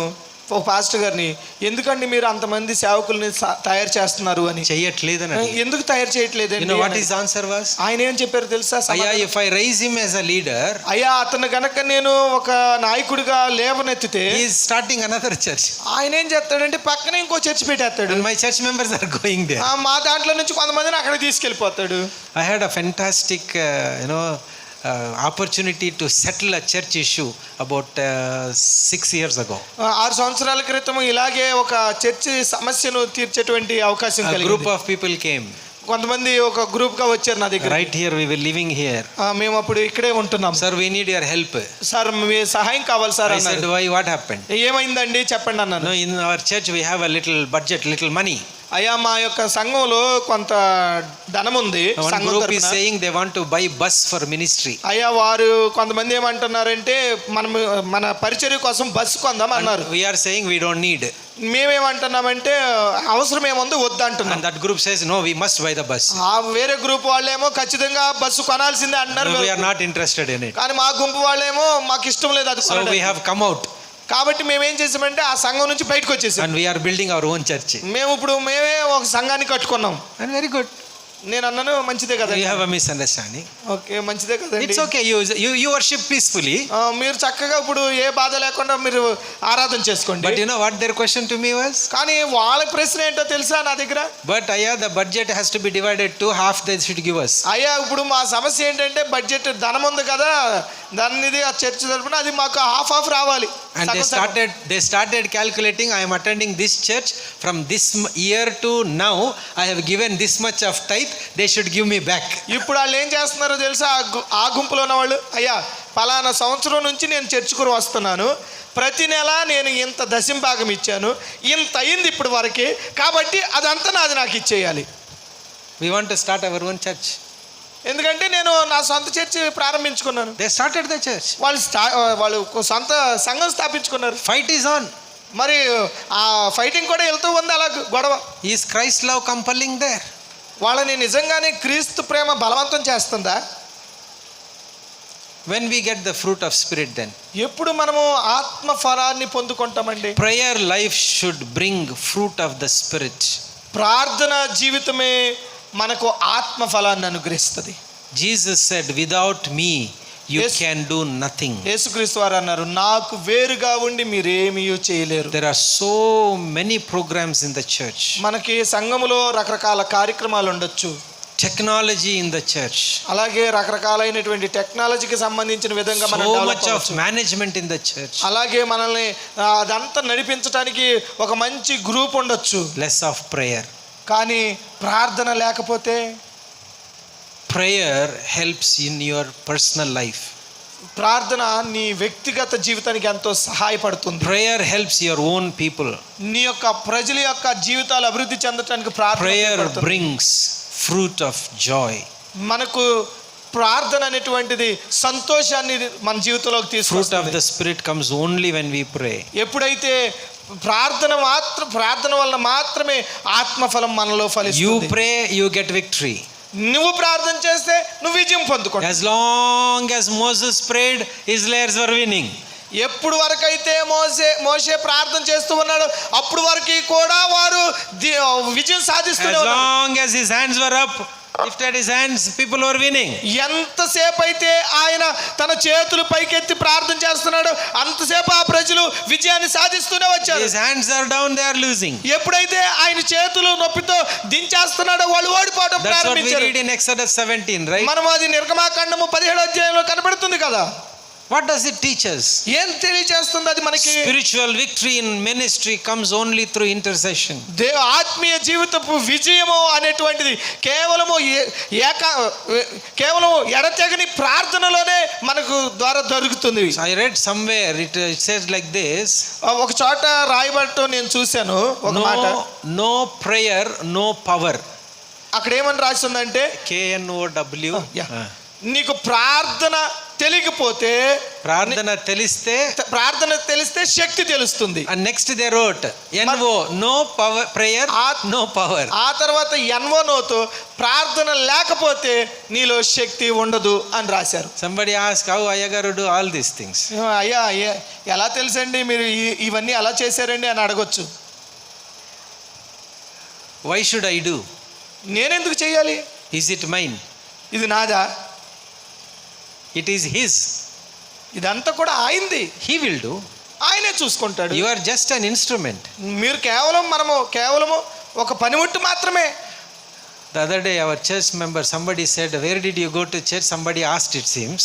ఒక పాస్టర్ గారిని, ఎందుకండి మీరు అంతమంది సేవకుల్ని తయారు చేస్తున్నారు అని. చెయ్యట్లేదని. ఎందుకు తయారు చేయట్లేదు? You know what his answer was? ఆయన ఏం చెప్పారు తెలుసా? అయ్యా, if I raise him as a leader, అయ్యా అతను గనక నేను ఒక నాయకుడిగా లేవనెత్తితే, he is starting another church. ఆయన ఏం చేస్తాడంటే పక్కనే ఇంకో చర్చ్ పెట్టేస్తాడు. And my church members are going there. మా దాంట్లో నుంచి కొంతమందిని అక్కడికి తీసుకెళ్ళిపోతాడు. I had a fantastic opportunity to settle a church issue about 6 years ago. 6 సంవత్సరాల క్రితం ఇలాగే ఒక చర్చి సమస్యను తీర్చేటువంటి అవకాశం A కలిగింది. group of people came. కొంతమంది ఒక గ్రూప్ గా వచ్చారు నా దగ్గర. Right here we were living here. మేము అప్పుడు ఇక్కడే ఉంటున్నాం. Sir, we need your help. Sir మీ సహాయం కావాలి సార్ I said, అన్నారు. why, what happened? ఏమైందండి చెప్పండి అన్నాను. No, in our church we have a little budget, little money. అయ్యా మా యొక్క సంఘంలో కొంత ధనం ఉంది. One group is saying they want to buy bus for ministry. అయ్యా వారు కొంతమంది ఏమంటున్నారంటే మన పరిచర్య కోసం బస్సు కొందాం అన్నారు. We are saying we don't need. మేమేమంటున్నామంటే అవసరం ఏముంది వద్దంటున్నాం. And that group says no, we must buy the bus. వేరే గ్రూప్ వాళ్ళేమో ఖచ్చితంగా బస్సు కొనాల్సిందే అంటున్నారు. We are not interested in it. కానీ మా గుంపు వాళ్ళేమో మాకు ఇష్టం లేదు అది. So we have come out. కాబట్టి మేమేం చేసామంటే ఆ సంఘం నుంచి బయటకు వచ్చేసాం. And we are building our own church. మేమే ఒక సంఘాన్ని కట్టుకున్నాం. And very good. నేను అన్నాను మంచిదే కదా. You have a misunderstanding. Okay మంచిదే కదండి. It's okay. You worship peacefully. మీరు చక్కగా ఇప్పుడు ఏ బాధ లేకుండా మీరు ఆరాధన చేసుకోండి. But you know what their question to me was? కానీ వాళ్ళ ప్రశ్న ఏంటో తెలుసా నా దగ్గర? But అయ్యా, the budget has to be divided to half they should give us. అయ్యా ఇప్పుడు మా సమస్య ఏంటంటే బడ్జెట్ ధనం ఉంది కదా, దానిది ఆ చర్చ్ తరపున అది మాకు హాఫ్ రావాలి. And they started calculating, I am attending this church from this year to now, I have given this much of tithe, they should give me back. ఇప్పుడు వాళ్ళు ఏం చేస్తున్నారో తెలుసా? ఆ గుంపులో ఉన్న వాళ్ళు, అయ్యా పలానా సంవత్సరం నుంచి నేను చర్చ్కు వస్తున్నాను, ప్రతి నెల నేను ఇంత దశంభాగం ఇచ్చాను, ఇంత అయింది ఇప్పుడు వరకే, కాబట్టి అదంతా నాది నాకు ఇచ్చేయాలి. We want to start our own church. ఎందుకంటే నేను నా సొంత church ప్రారంభించుకున్నాను. They started the church. వాళ్ళు సొంత సంఘం స్థాపించుకున్నారు. Fight is on. మరి ఆ ఫైటింగ్ కూడా వెళ్తూ ఉంది అలా గొడవ. Is Christ love compelling there? వాళ్ళని నిజంగానే క్రీస్తు ప్రేమ బలవంతం చేస్తుందా? When we get the fruit of spirit, then ఎప్పుడు మనము ఆత్మ ఫలాన్ని పొందుకుంటామండి? prayer life should bring fruit of the spirit. ప్రార్థన జీవితమే మనకు ఆత్మ ఫలాన్ని అనుగ్రహిస్తుంది. Jesus said, without me you can do nothing. యేసుక్రీస్తు వారు అన్నారు, నాకు వేరుగా ఉండి మీరేమీ చేయలేరు. There are so many programs in the church. మనకి సంఘములో రకరకాల కార్యక్రమాలు ఉండొచ్చు. Technology in the church. అలాగే రకరకాలైనటువంటి టెక్నాలజీకి సంబంధించిన విధంగా మనం so డెవలప్ much of అవ్వచ్చు. management in the church. అలాగే మనల్ని అదంతా నడిపించడానికి ఒక మంచి గ్రూప్ ఉండొచ్చు. Less of prayer. కానీ ప్రార్థన లేకపోతే? Prayer helps in your personal life. ప్రార్థన నీ వ్యక్తిగత జీవితానికి ఎంతో సహాయపడుతుంది. Prayer helps your own people. నీ యొక్క ప్రజల యొక్క జీవితాలు అభివృద్ధి చెందడానికి ప్రార్థన Prayer ఉపయోగపడుతుంది. brings fruit of joy. మనకు ప్రార్థన అనేటువంటిది సంతోషాన్ని మన జీవితంలోకి Fruit of తీసుకొస్తుంది. the spirit comes only when we pray. ఎప్పుడైతే ప్రార్థన వలన మాత్రమే ఆత్మఫలం మనలో You ఫలిస్తుంది. pray, you get victory. నువ్వు ప్రార్థన చేస్తే నువ్వు విజయం పొందుకుంటావు. As long as Moses prayed, Israelites were winning. ఎప్పుడు వరకైతే మోషే ప్రార్థన చేస్తూ ఉన్నాడు అప్పుడు వరకు కూడా వారు విజయం As సాధిస్తూనే ఉన్నారు. long as his hands were up, lifted his hands, people were winning. ఎంతసేపు అయితే ఆయన తన చేతులు పైకెత్తి ప్రార్థన చేస్తున్నాడు అంతసేపు ఆ ప్రజలు విజయాన్ని సాధిస్తూనే వచ్చారు. His hands are down, they are losing. ఎప్పుడైతే ఆయన చేతులు నొప్పితో దించేస్తున్నాడో వాళ్ళు ఓడిపోవడం That's what we ప్రారంభించారు. read in Exodus 17, right? మనం అది నిర్గమాకాండము 17వ అధ్యాయంలో కనబడుతుంది కదా. What does it teach us? ఏం తెలియజేస్తుంది అది మనకి? Spiritual victory in ministry comes only through intercession. ఆత్మీయ జీవితపు విజయము అనేటువంటిది కేవలం ఎడతెగని ప్రార్థనలోనే మనకు ద్వారా దొరుకుతుంది. I read somewhere it says like this. ఒక చోట రాయబడటం నేను చూశాను ఒక మాట. No prayer, no power. అక్కడ ఏమని రాసిందంటే KNOW. నీకు ప్రార్థన తెలియకపోతే, ప్రార్థన తెలిస్తే శక్తి తెలుస్తుంది. And next they wrote NO, no power, prayer, no power. ఆ తర్వాత NO ప్రార్థన లేకపోతే నీలో శక్తి ఉండదు అని రాశారు. Somebody asked how Ayyagaru do all these things. అయ్యా ఎలా తెలుసండి మీరు ఇవన్నీ ఎలా చేశారండి అని అడగొచ్చు. Why should I do? నేనెందుకు చేయాలి? Is it mine? ఇది నాదా? It is his. ఇదంతా కూడా ఆయనది. He will do. ఆయనే చూసుకుంటాడు. You are just an instrument. మీరు కేవలము ఒక పనిముట్టు మాత్రమే. The other day our church member, somebody said, where did you go to church? Somebody asked, it seems.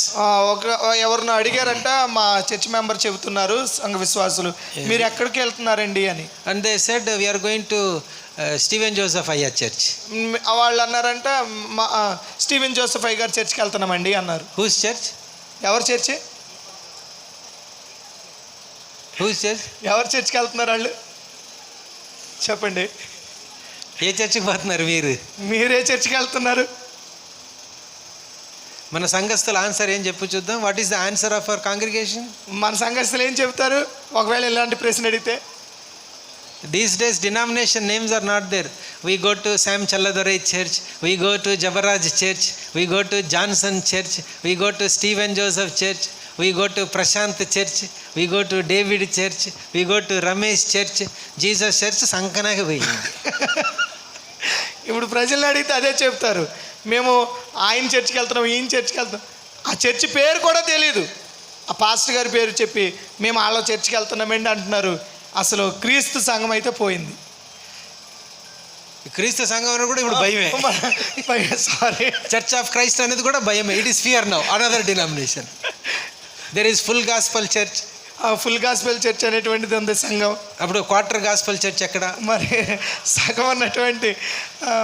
ఎవరినో అడిగారంట, మా చర్చ్ మెంబర్ చెబుతున్నారు, సంఘ విశ్వాసులు, మీరు ఎక్కడికి వెళ్తున్నారండి అని. And they said, we are going to Stephen Joseph Iyer Church. వాళ్ళు అన్నారంట, స్టీవెన్ జోసెఫ్ అయ్య గారి చర్చ్కి వెళ్తున్నామండి అన్నారు. Whose church? ఎవరి చర్చి? Whose church? ఎవరి చర్చ్కి వెళ్తున్నారు వాళ్ళు చెప్పండి. ఏ చర్చికి పోతున్నారు మీరు? మీరే చర్చికి వెళ్తున్నారు? మన సంఘస్థుల ఆన్సర్ ఏం చెప్పు చూద్దాం. What is the answer of our congregation? మన సంఘస్థులు ఏం చెప్తారు ఒకవేళ ఇలాంటి ప్రశ్న అడిగితే? These days denomination names are not there. We go to Sam Challadurai Church, we go to Jabaraj Church, we go to Johnson Church, we go to Stephen Joseph Church, we go to Prashant Church, we go to David Church, we go to Ramesh Church. Jesus Church సంకనాకి పోయింది. ఇప్పుడు ప్రజలను అడిగితే అదే చెప్తారు, మేము ఆయన చర్చికి వెళ్తున్నాం, ఈయన చర్చికి వెళ్తాం. ఆ చర్చి పేరు కూడా తెలియదు. ఆ పాస్టర్ గారి పేరు చెప్పి మేము వాళ్ళ చర్చికి వెళ్తున్నామండి అంటున్నారు. అసలు క్రీస్తు సంఘం అయితే పోయింది. క్రీస్తు సంఘం అనేది కూడా ఇప్పుడు భయమే. సారీ, చర్చ్ ఆఫ్ క్రైస్ట్ అనేది కూడా భయమే. It is fear now. Another denomination. There is full gospel church. Full gospel church అనేటువంటిది ఉంది సంఘం. అప్పుడు క్వార్టర్ గాస్పెల్ చర్చ్ ఎక్కడ? మరి సగం అన్నటువంటి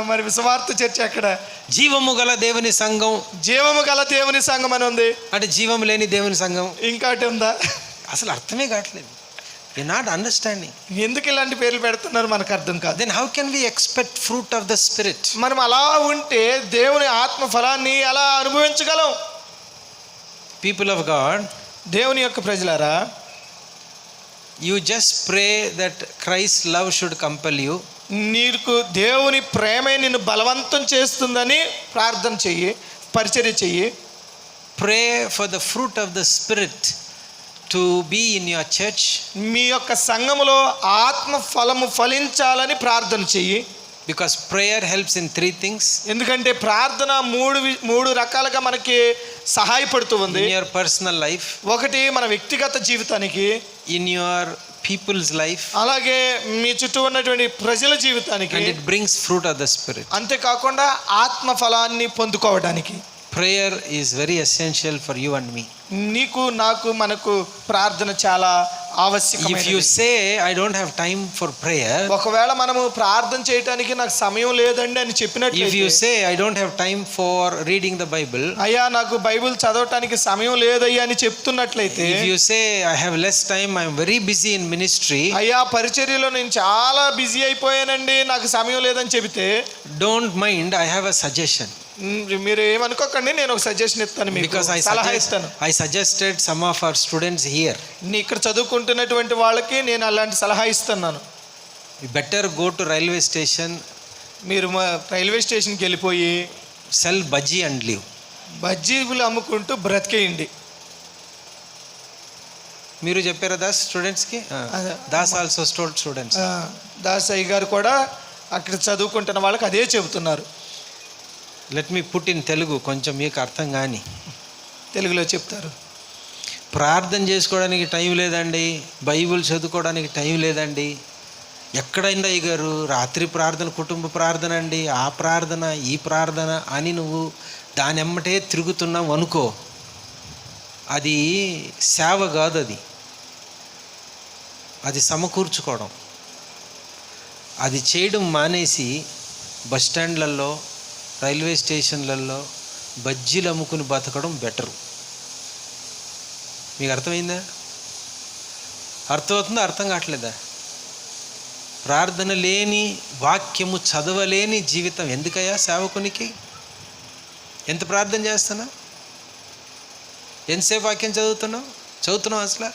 మరి విశ్వార్త చర్చ్ ఎక్కడ? జీవము గల దేవుని సంఘం. జీవము గల దేవుని సంఘం అని ఉంది. అంటే జీవము లేని దేవుని సంఘం ఇంకోటి ఉందా? అసలు అర్థమే కావట్లేదు. You not understanding. ఎందుకు ఇలాంటి పేర్లు పెడుతున్నారు మనకు అర్థం కాదు. Then how can we expect fruit of the spirit? మనం అలా ఉంటే దేవుని ఆత్మ ఫలాన్ని ఎలా అనుభవించగలం? పీపుల్ ఆఫ్ గాడ్, దేవుని యొక్క ప్రజలారా, you just pray that Christ love should compel you. నీకు దేవుని ప్రేమే నిన్ను బలవంతం చేస్తుందని ప్రార్థన చెయ్యి, పరిచర్య చెయ్యి. Pray for the fruit of the spirit to be in your church. మీ యొక్క సంఘములో ఆత్మ ఫలము ఫలించాలని ప్రార్థన చెయ్యి. Because prayer helps in 3 things. ఎందుకంటే ప్రార్థన మూడు రకాలుగా మనకి సహాయపడుతూ ఉంది. ఇన్ యువర్ పర్సనల్ లైఫ్, ఒకటి మన వ్యక్తిగత జీవితానికి, ఇన్ యువర్ పీపుల్స్ లైఫ్, అలాగే మీ చుట్టూ ఉన్నటువంటి ప్రజల జీవితానికి. And it brings fruit of the spirit. అంతేకాకుండా ఆత్మ ఫలాన్ని పొందుకోవడానికి prayer is very essential for you and me. నీకు నాకు మనకు ప్రార్థన చాలా ఆవశ్యకమైనది. If you say I don't have time for prayer, ఒకవేళ మనము ప్రార్థన చేయడానికి నాకు సమయం లేదండి అని చెప్పినట్లయితే, if you say I don't have time for reading the Bible, అయ్యా నాకు బైబిల్ చదవటానికి సమయం లేదయ్యా అని చెప్తున్నట్లయితే, if you say I have less time, I am very busy in ministry, అయ్యా పరిచర్యలో నేను చాలా బిజీ అయిపోయానండి నాకు సమయం లేదని చెబితే, don't mind, I have a suggestion. మీరు ఏమనుకోకండి, నేను ఒక సజెషన్ ఇస్తాను మీకు, సలహా ఇస్తాను. I suggested some of our students here. ఇక్కడ చదువుకుంటున్నటువంటి వాళ్ళకి నేను అలాంటి సలహా ఇస్తున్నాను. Better go to railway station. మీరు రైల్వే స్టేషన్కి వెళ్ళిపోయి సెల్ బజ్జీ అండ్ లీవ్. బజ్జీలు అమ్ముకుంటూ బ్రతికేయండి. మీరు చెప్పారా దాస్ స్టూడెంట్స్కి? Das also told students. Das అయ్య గారు కూడా అక్కడ చదువుకుంటున్న వాళ్ళకి అదే చెబుతున్నారు. Let me put in Telugu, కొంచెం మీకు అర్థం కానీ తెలుగులో చెప్తారు. ప్రార్థన చేసుకోవడానికి టైం లేదండి, బైబిల్ చదువుకోవడానికి టైం లేదండి, ఎక్కడైందా అయ్య గారు రాత్రి ప్రార్థన, కుటుంబ ప్రార్థన అండి, ఆ ప్రార్థన ఈ ప్రార్థన అని నువ్వు దాని ఎమ్మటే తిరుగుతున్నావు అనుకో, అది సేవ కాదు, అది సమకూర్చుకోవడం. అది చేయడం మానేసి బస్ స్టాండ్లలో, రైల్వే స్టేషన్లలో బజ్జీలు అమ్ముకుని బతకడం బెటరు. మీకు అర్థమైందా? అర్థమవుతుందా? అర్థం కావట్లేదా? ప్రార్థన లేని, వాక్యము చదవలేని జీవితం ఎందుకయ్యా సేవకునికి? ఎంత ప్రార్థన చేస్తున్నా? ఎంతసేపు వాక్యం చదువుతున్నావు అసలు?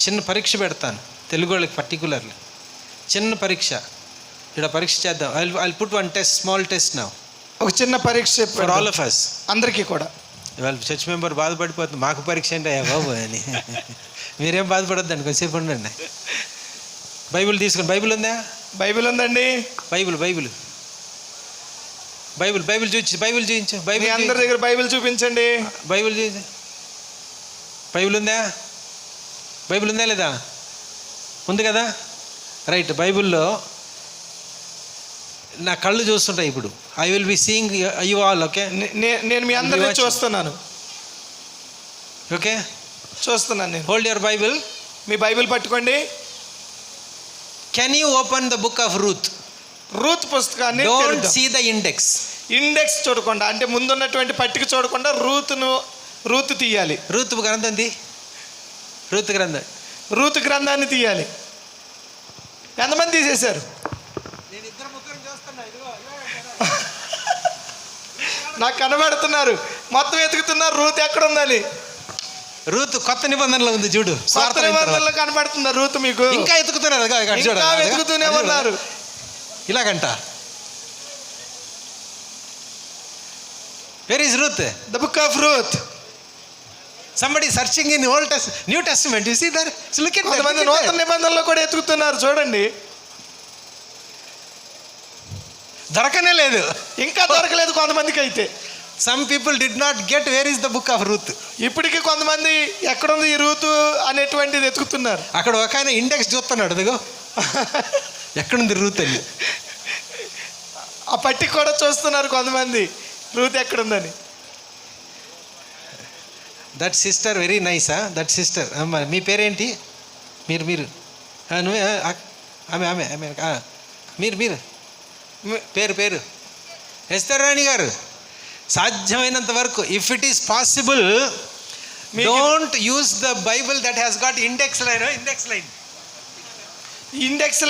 చిన్న పరీక్ష పెడతాను తెలుగు వాళ్ళకి పర్టికులర్లీ. చిన్న పరీక్ష, ఇక్కడ పరీక్ష చేద్దాం. I put one test, small test now. ఒక చిన్న పరీక్ష ఫర్ ఆల్ ఆఫ్ అస్, అందరికీ కూడా. ఇవాళ చర్చ్ మెంబర్ బాధపడిపోతుంది, మాకు పరీక్ష ఏంటి అయ్యా బాబు అని. మీరేం బాధపడద్దండి, కొంచెంసేపు ఉండండి. బైబిల్ తీసుకోండి. బైబిల్ ఉందా? బైబిల్ ఉందండి. బైబిల్ చూపించు. మీ అందరి దగ్గర బైబిల్ చూపించండి. బైబిల్ చూపించు. బైబిల్ ఉందా లేదా? ఉంది కదా, రైట్. బైబిల్లో నా కళ్ళు చూస్తుంటాయి ఇప్పుడు. I will be seeing you all. Okay, నేను మీ అందరినీ చూస్తున్నాను. ఓకే, చూస్తున్నాను నేను. Hold your Bible. మీ బైబిల్ పట్టుకోండి. Can you open the book of Ruth? Ruth పుస్తకాన్ని don't see the index. Index చూడకుండా, అంటే ముందున్నటువంటి పట్టిక చూడకుండా రూత్ తీయాలి. రూత్ గ్రంథాన్ని తీయాలి. ఎంతమంది తీసేశారు? నాకు కనబడుతున్నారు, మొత్తం వెతుకుతున్నారు రూత్ ఎక్కడ ఉందని. రూత్ కొత్త నిబంధనలో ఉంది చూడు. కొత్త నిబంధనలో కనబడుతున్నారు రూత్ మీకు. ఇంకా వెతుకుతున్నారు, వెతుకుతూనే ఉన్నారు. ఇలాగంట. Where is Ruth? The book of Ruth. Somebody searching in New Testament. You see that? So look at that. కొంతమంది నూతన నిబంధనలో కూడా ఎతుకుతున్నారు చూడండి. దొరకనే లేదు, ఇంకా దొరకలేదు కొంతమందికి అయితే. Some people did not get where is the book of Ruth. ఇప్పటికీ కొంతమంది ఎక్కడుంది ఈ రూతు అనేటువంటిది ఎతుకుతున్నారు. అక్కడ ఒక ఆయన ఇండెక్స్ చూస్తున్నాడు, అదిగో ఎక్కడుంది రూత్ అని. ఆ పట్టిక కూడా చూస్తున్నారు కొంతమంది, రూత్ ఎక్కడుందని. That sister very nice. That sister, అమ్మ మీ పేరేంటి? మీరు నువ్వే ఆమె మీరు పేరు ఎస్తర్ రాణి గారు. సాధ్యమైనంత వరకు, if it is possible, don't use the Bible that has got index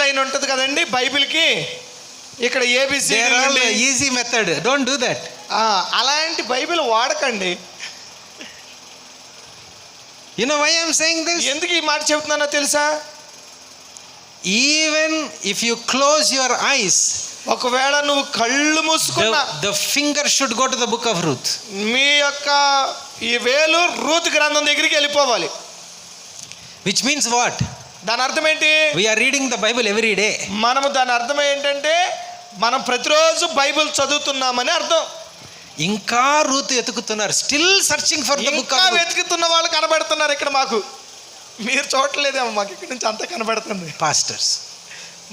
line ఉంటుంది కదండి బైబిల్కి. ఇక్కడ ABC easy method, don't do that. అలాంటి బైబిల్ వాడకండి. You know why I am saying this? ఎందుకు ఈ మాట చెబుతున్నానో తెలుసా? Even if you close your eyes, ఒకవేళ నువ్వు కళ్ళు మూసుకున్నా, the finger should go to the book of Ruth. మీ యొక్క ఈ వేలు రూత్ గ్రంథం దగ్గరికి వెళ్ళిపోవాలి. Which means what? దాని అర్థం ఏంటి? We are reading the Bible every day. మనము దాని అర్థం ఏంటంటే మనం ప్రతిరోజు బైబిల్ చదువుతున్నామని అర్థం. ఇంకా రూతు ఎతుకుతున్నారు, still searching for the book. ఇంకా వెతుకుతున్న వాళ్ళు కనబడుతున్నారు ఇక్కడ మాకు. మీరు చూడలేదేమో, మాకు ఇక్కడ నుంచి అంతా కనబడుతుంది. పాస్టర్స్,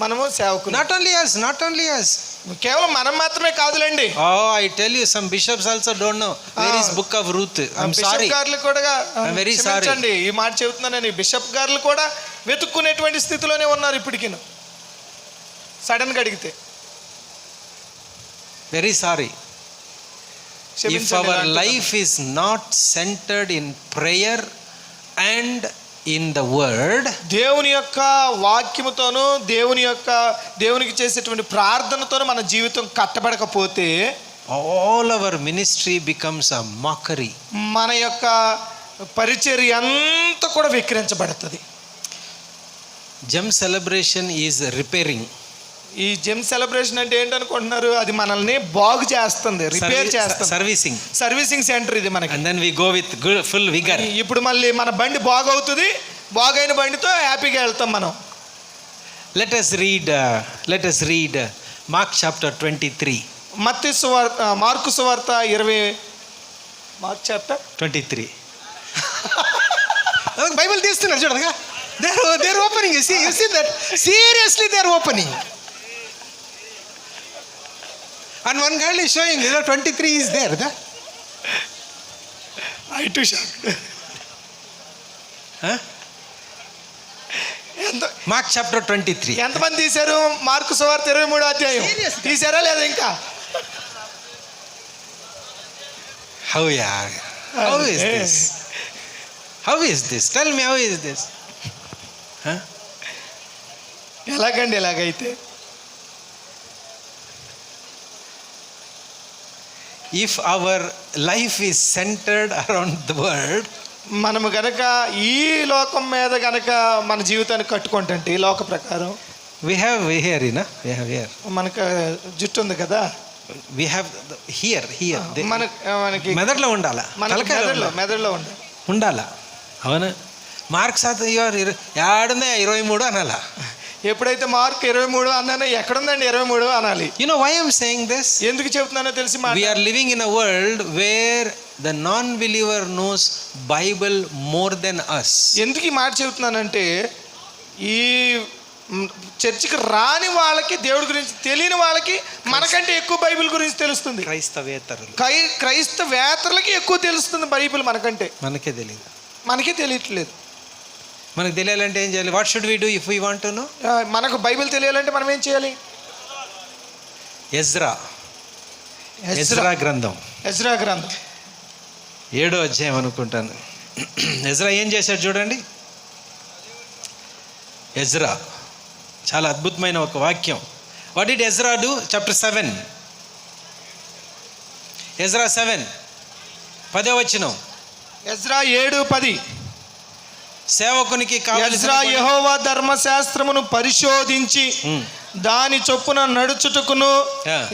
మనము సేవకులు. Not only us. కేవలం మనం మాత్రమే కాదులేండి. I tell you, some bishops also don't know where is book of Ruth. I'm sorry. Bishop గారులు కూడా I'm very sorry. ఈ మాట చెబుతున్నానని బిషప్ గారులు కూడా వెతుక్కునేటువంటి స్థితిలోనే ఉన్నారు ఇప్పటికి. సడన్గా అడిగితే very sorry. If our life is not centered in prayer and in the word, దేవుని యొక్క వాక్యముతోను దేవునికి చేసేటువంటి ప్రార్థనతోను మన జీవితం కట్టబడకపోతే all our ministry becomes a mockery. మన యొక్క పరిచర్య అంతా కూడా విక్రించబడుతుంది. Gem celebration is repairing. ఈ జిమ్ సెలబ్రేషన్ అంటే ఏంటనుకుంటున్నారు? అది మనల్ని బాగు చేస్తుంది, రిపేర్ చేస్తుంది, సర్వీసింగ్ సెంటర్ ఇది మనకి. And then we go with full vigor. ఇప్పుడు మళ్ళీ మన బండి బాగవుతుంది, బాగైన బండితో హ్యాపీగా వెళ్తాం మనం. Let us read Mark chapter 23. Mark సువార్త 20, మార్క్ చాప్టర్ 23. బైబిల్ తీస్తున్నారు చూడగా, they're opening. You see that? Seriously, they're opening. And one girl is showing, 23 is there. I to shock. ఎంత మార్క్ చాప్టర్ 23. ఎంతమంది తీశారు మార్కు సువార్త 23వ అధ్యాయం? తీశారా లేదా ఇంకా? How yeah? How is this? How is this? Tell me, how is this? Huh? ఎలాగండి ఎలాగైతే? If our life is centered around the world, మనము గనక ఈ లోకం మీద గనక మన జీవితాన్ని కట్టుకుంటుంటే ఈ లోక ప్రకారం we have here, we have here. మనకు జుట్టు ఉంది కదా, We have here. మనకి మెదడులో ఉండాలా, మెదడులో ఉంది. ఉండాలా. అవును. మార్క్స్ ఏడుందే 23 అనాలా. ఎప్పుడైతే మార్క్ 23 అన్నానో ఎక్కడుందండి 23 అనాలి. You know why I'm saying this? ఎందుకు చెప్తున్నానో తెలిసి We are living in a world where the non-believer knows Bible more than us. ఎందుకు ఈ మాట చెబుతున్నానంటే ఈ చర్చికి రాని వాళ్ళకి దేవుడి గురించి తెలియని వాళ్ళకి మనకంటే ఎక్కువ బైబిల్ గురించి తెలుస్తుంది. క్రైస్తవేతరులకి ఎక్కువ తెలుస్తుంది బైబిల్ మనకంటే. మనకే తెలియట్లేదు. మనకు తెలియాలంటే ఏం చేయాలి? What should we do if we want to know? మనకు బైబిల్ తెలియాలంటే మనం ఏం చేయాలి? ఎజ్రా గ్రంథం 7వ అధ్యాయం అనుకుంటాను. ఎజ్రా ఏం చేశాడు చూడండి. ఎజ్రా చాలా అద్భుతమైన ఒక వాక్యం. What did Ezra do? Chapter 7, Ezra 7 10వ వచనం. ఎజ్రా 7:10. సేవకునికి ఎజ్రా యెహోవా ధర్మశాస్త్రమును పరిశోధించి దాని చొప్పున నడుచుటకును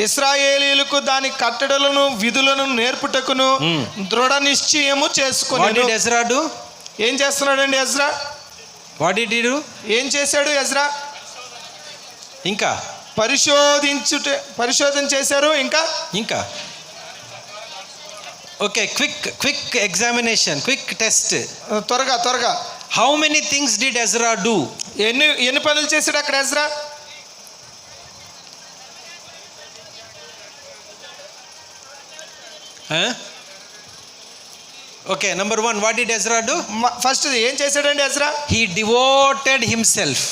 ఇశ్రాయేలీయులకు దాని కట్టడలను విధులను నేర్పుటకును దృఢ నిశ్చయము చేసుకున్నాడు. ఎజ్రా డు ఏం చేస్తున్నాడండి Ezra? What did he do? ఏం చేశాడు ఎజ్రా? ఇంకా పరిశోధన చేశారు. ఇంకా okay, quick examination, quick test. త్వరగా. How many things did Ezra do? ఎన్ని పనులు చేశాడు అక్కడ Ezra? Okay, number 1, what did Ezra do? First ఏం చేశాడండి ఎజ్రా? He devoted himself.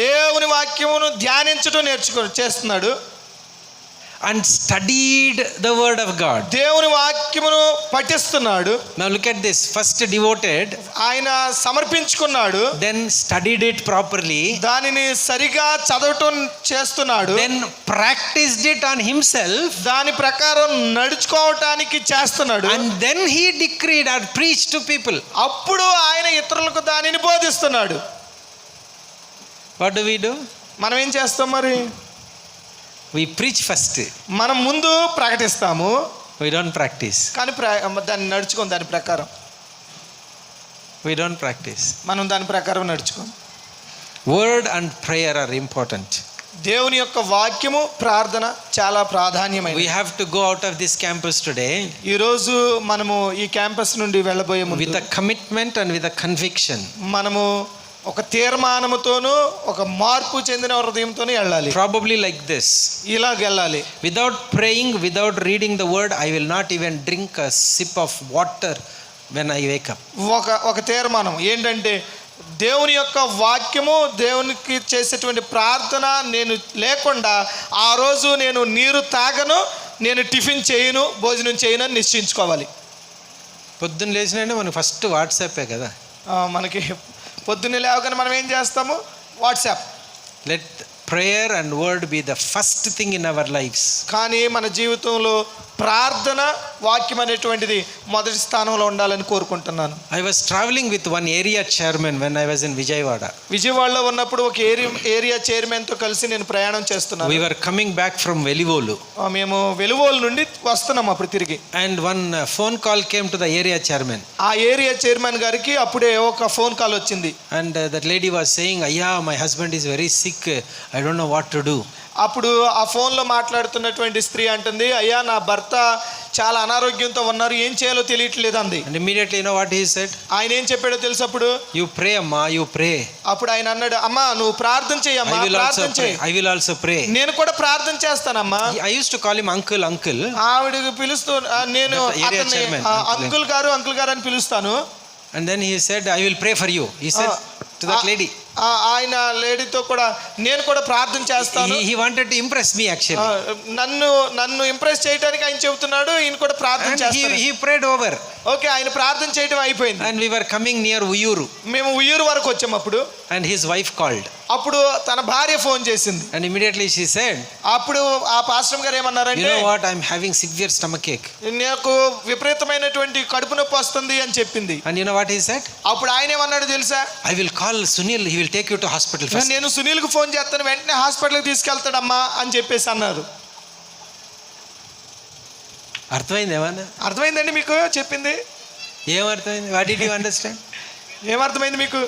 దేవుని వాక్యమును ధ్యానించడం చేస్తున్నాడు. And studied the word of God. దేవుని వాక్యమును పఠిస్తున్నాడు. Now look at this. First devoted, ఆయన సమర్పించుకున్నాడు. Then studied it properly. దానిని సరిగా చదవటం చేస్తున్నాడు. Then practiced it on himself. దాని ప్రకారం నడుచుకోవటానికి చేస్తున్నాడు. And then he decreed or preached to people. అప్పుడు ఆయన ఇతరులకు దానిని బోధిస్తున్నాడు. What do we do? మనం ఏం చేస్తాం మరి? We preach first. మనం ముందు ప్రకటిస్తాము. We don't practice. కానీ దాన్ని నడుచుకోం. దాని ప్రకారం We don't practice. మనం దాని ప్రకారం నడుచుకోం. Word and prayer are important. దేవుని యొక్క వాక్యము ప్రార్థన చాలా ప్రాధాన్యమైనది. We have to go out of this campus today. ఈ రోజు మనము ఈ క్యాంపస్ నుండి వెళ్ళబోయే ముందు with a commitment and with a conviction. మనము ఒక తీర్మానముతోను ఒక మార్పు చెందిన హృదయంతోనే వెళ్ళాలి. Probably like this. ఇలాగ వెళ్ళాలి. Without praying, without reading the word, I will not even drink a sip of water when I wake up. ఒక తీర్మానం ఏంటంటే దేవుని యొక్క వాక్యము, దేవునికి చేసేటువంటి ప్రార్థన నేను లేకుండా ఆ రోజు నేను నీరు తాగను, నేను టిఫిన్ చేయను, భోజనం చేయను అని నిశ్చయించుకోవాలి. పొద్దున్న లేచినంటే మనకు ఫస్ట్ వాట్సాపే కదా. మనకి పొద్దున్నే లేవగానే మనం ఏం చేస్తాము? WhatsApp. Let prayer and word be the first thing in our lifes. కానీ మన జీవితంలో ప్రార్థన, వాక్యం అనేటువంటిది మొదటి స్థానంలో ఉండాలని కోరుకుంటున్నాను. I was travelling with one area chairman when I was in విజయవాడలో ఉన్నప్పుడు ఒక ఏరియా చైర్మన్తో కలిసి నేను ప్రయాణం చేస్తున్నాను. We were coming back from Velivolu. మేము వెలివోలు నుండి వస్తున్నాం అప్పుడు తిరిగి. And one phone call came to the area chairman. ఆ ఏరియా చైర్మన్ గారికి అప్పుడే ఒక ఫోన్ కాల్ వచ్చింది. And that lady was saying, అయ్యా my husband is very sick, I don't know what to do. అప్పుడు ఆ ఫోన్లో మాట్లాడుతున్నటువంటి స్త్రీ అంటుంది, అయ్యా నా భర్త చాలా అనారోగ్యంతో ఉన్నారు, ఏం చేయాలో తెలియట్లేదు అంది. And immediately, you know what he said? ఆయన ఏం చెప్పాడో తెలుసు అప్పుడు? You pray, amma, you pray. అప్పుడు ఆయన అన్నాడు, అమ్మా నువ్వు ప్రార్థన చేయమ్మా, I will also ప్రార్థన pray. చేయి, I will also pray. నేను కూడా ప్రార్థన చేస్తానమ్మా. I used to call him uncle. ఆవిడకి పిలుస్తూ నేను That area అతన్ని chairman. అంకుల్ గారు అని పిలుస్తాను. And then he said, I will pray for you. He said to that lady. ఆయన లేడీతో కూడా నేను కూడా ప్రార్థన చేస్తాను. He wanted to impress me actually. నన్ను ఇంప్రెస్ చేయడానికి ఆయన చెబుతున్నాడు, ఈయన కూడా ప్రార్థన And చేస్తాను. he prayed over. ఓకే, ఆయన ప్రార్థన చేయడం అయిపోయింది. And we were coming near Uyuru. మేము ఉయ్యూరు వరకు వచ్చాం. అప్పుడు And his wife called. అప్పుడు తన భార్య ఫోన్ చేసింది. And immediately she said, అప్పుడు ఆ పాస్టర్ గారు you ఏమన్నారంటే, know what, I'm having severe stomach ache. నాకు విపరీతమైనటువంటి కడుపు నొప్పి వస్తుంది అని చెప్పింది. And you know what he said? అప్పుడు ఆయన ఏమన్నాడు తెలుసా? I will call Sunil, he will take you to hospital first. నేను సునీల్కి ఫోన్ చేస్తాను, వెంటనే హాస్పిటల్కి తీసుకెళ్తాడమ్మా అని చెప్పేసి అన్నారు. అర్థమైంది ఏమన్నా? అర్థమైందండి మీకు చెప్పింది? ఏమర్థమైంది? What did you understand? ఏమర్థమైంది మీకు?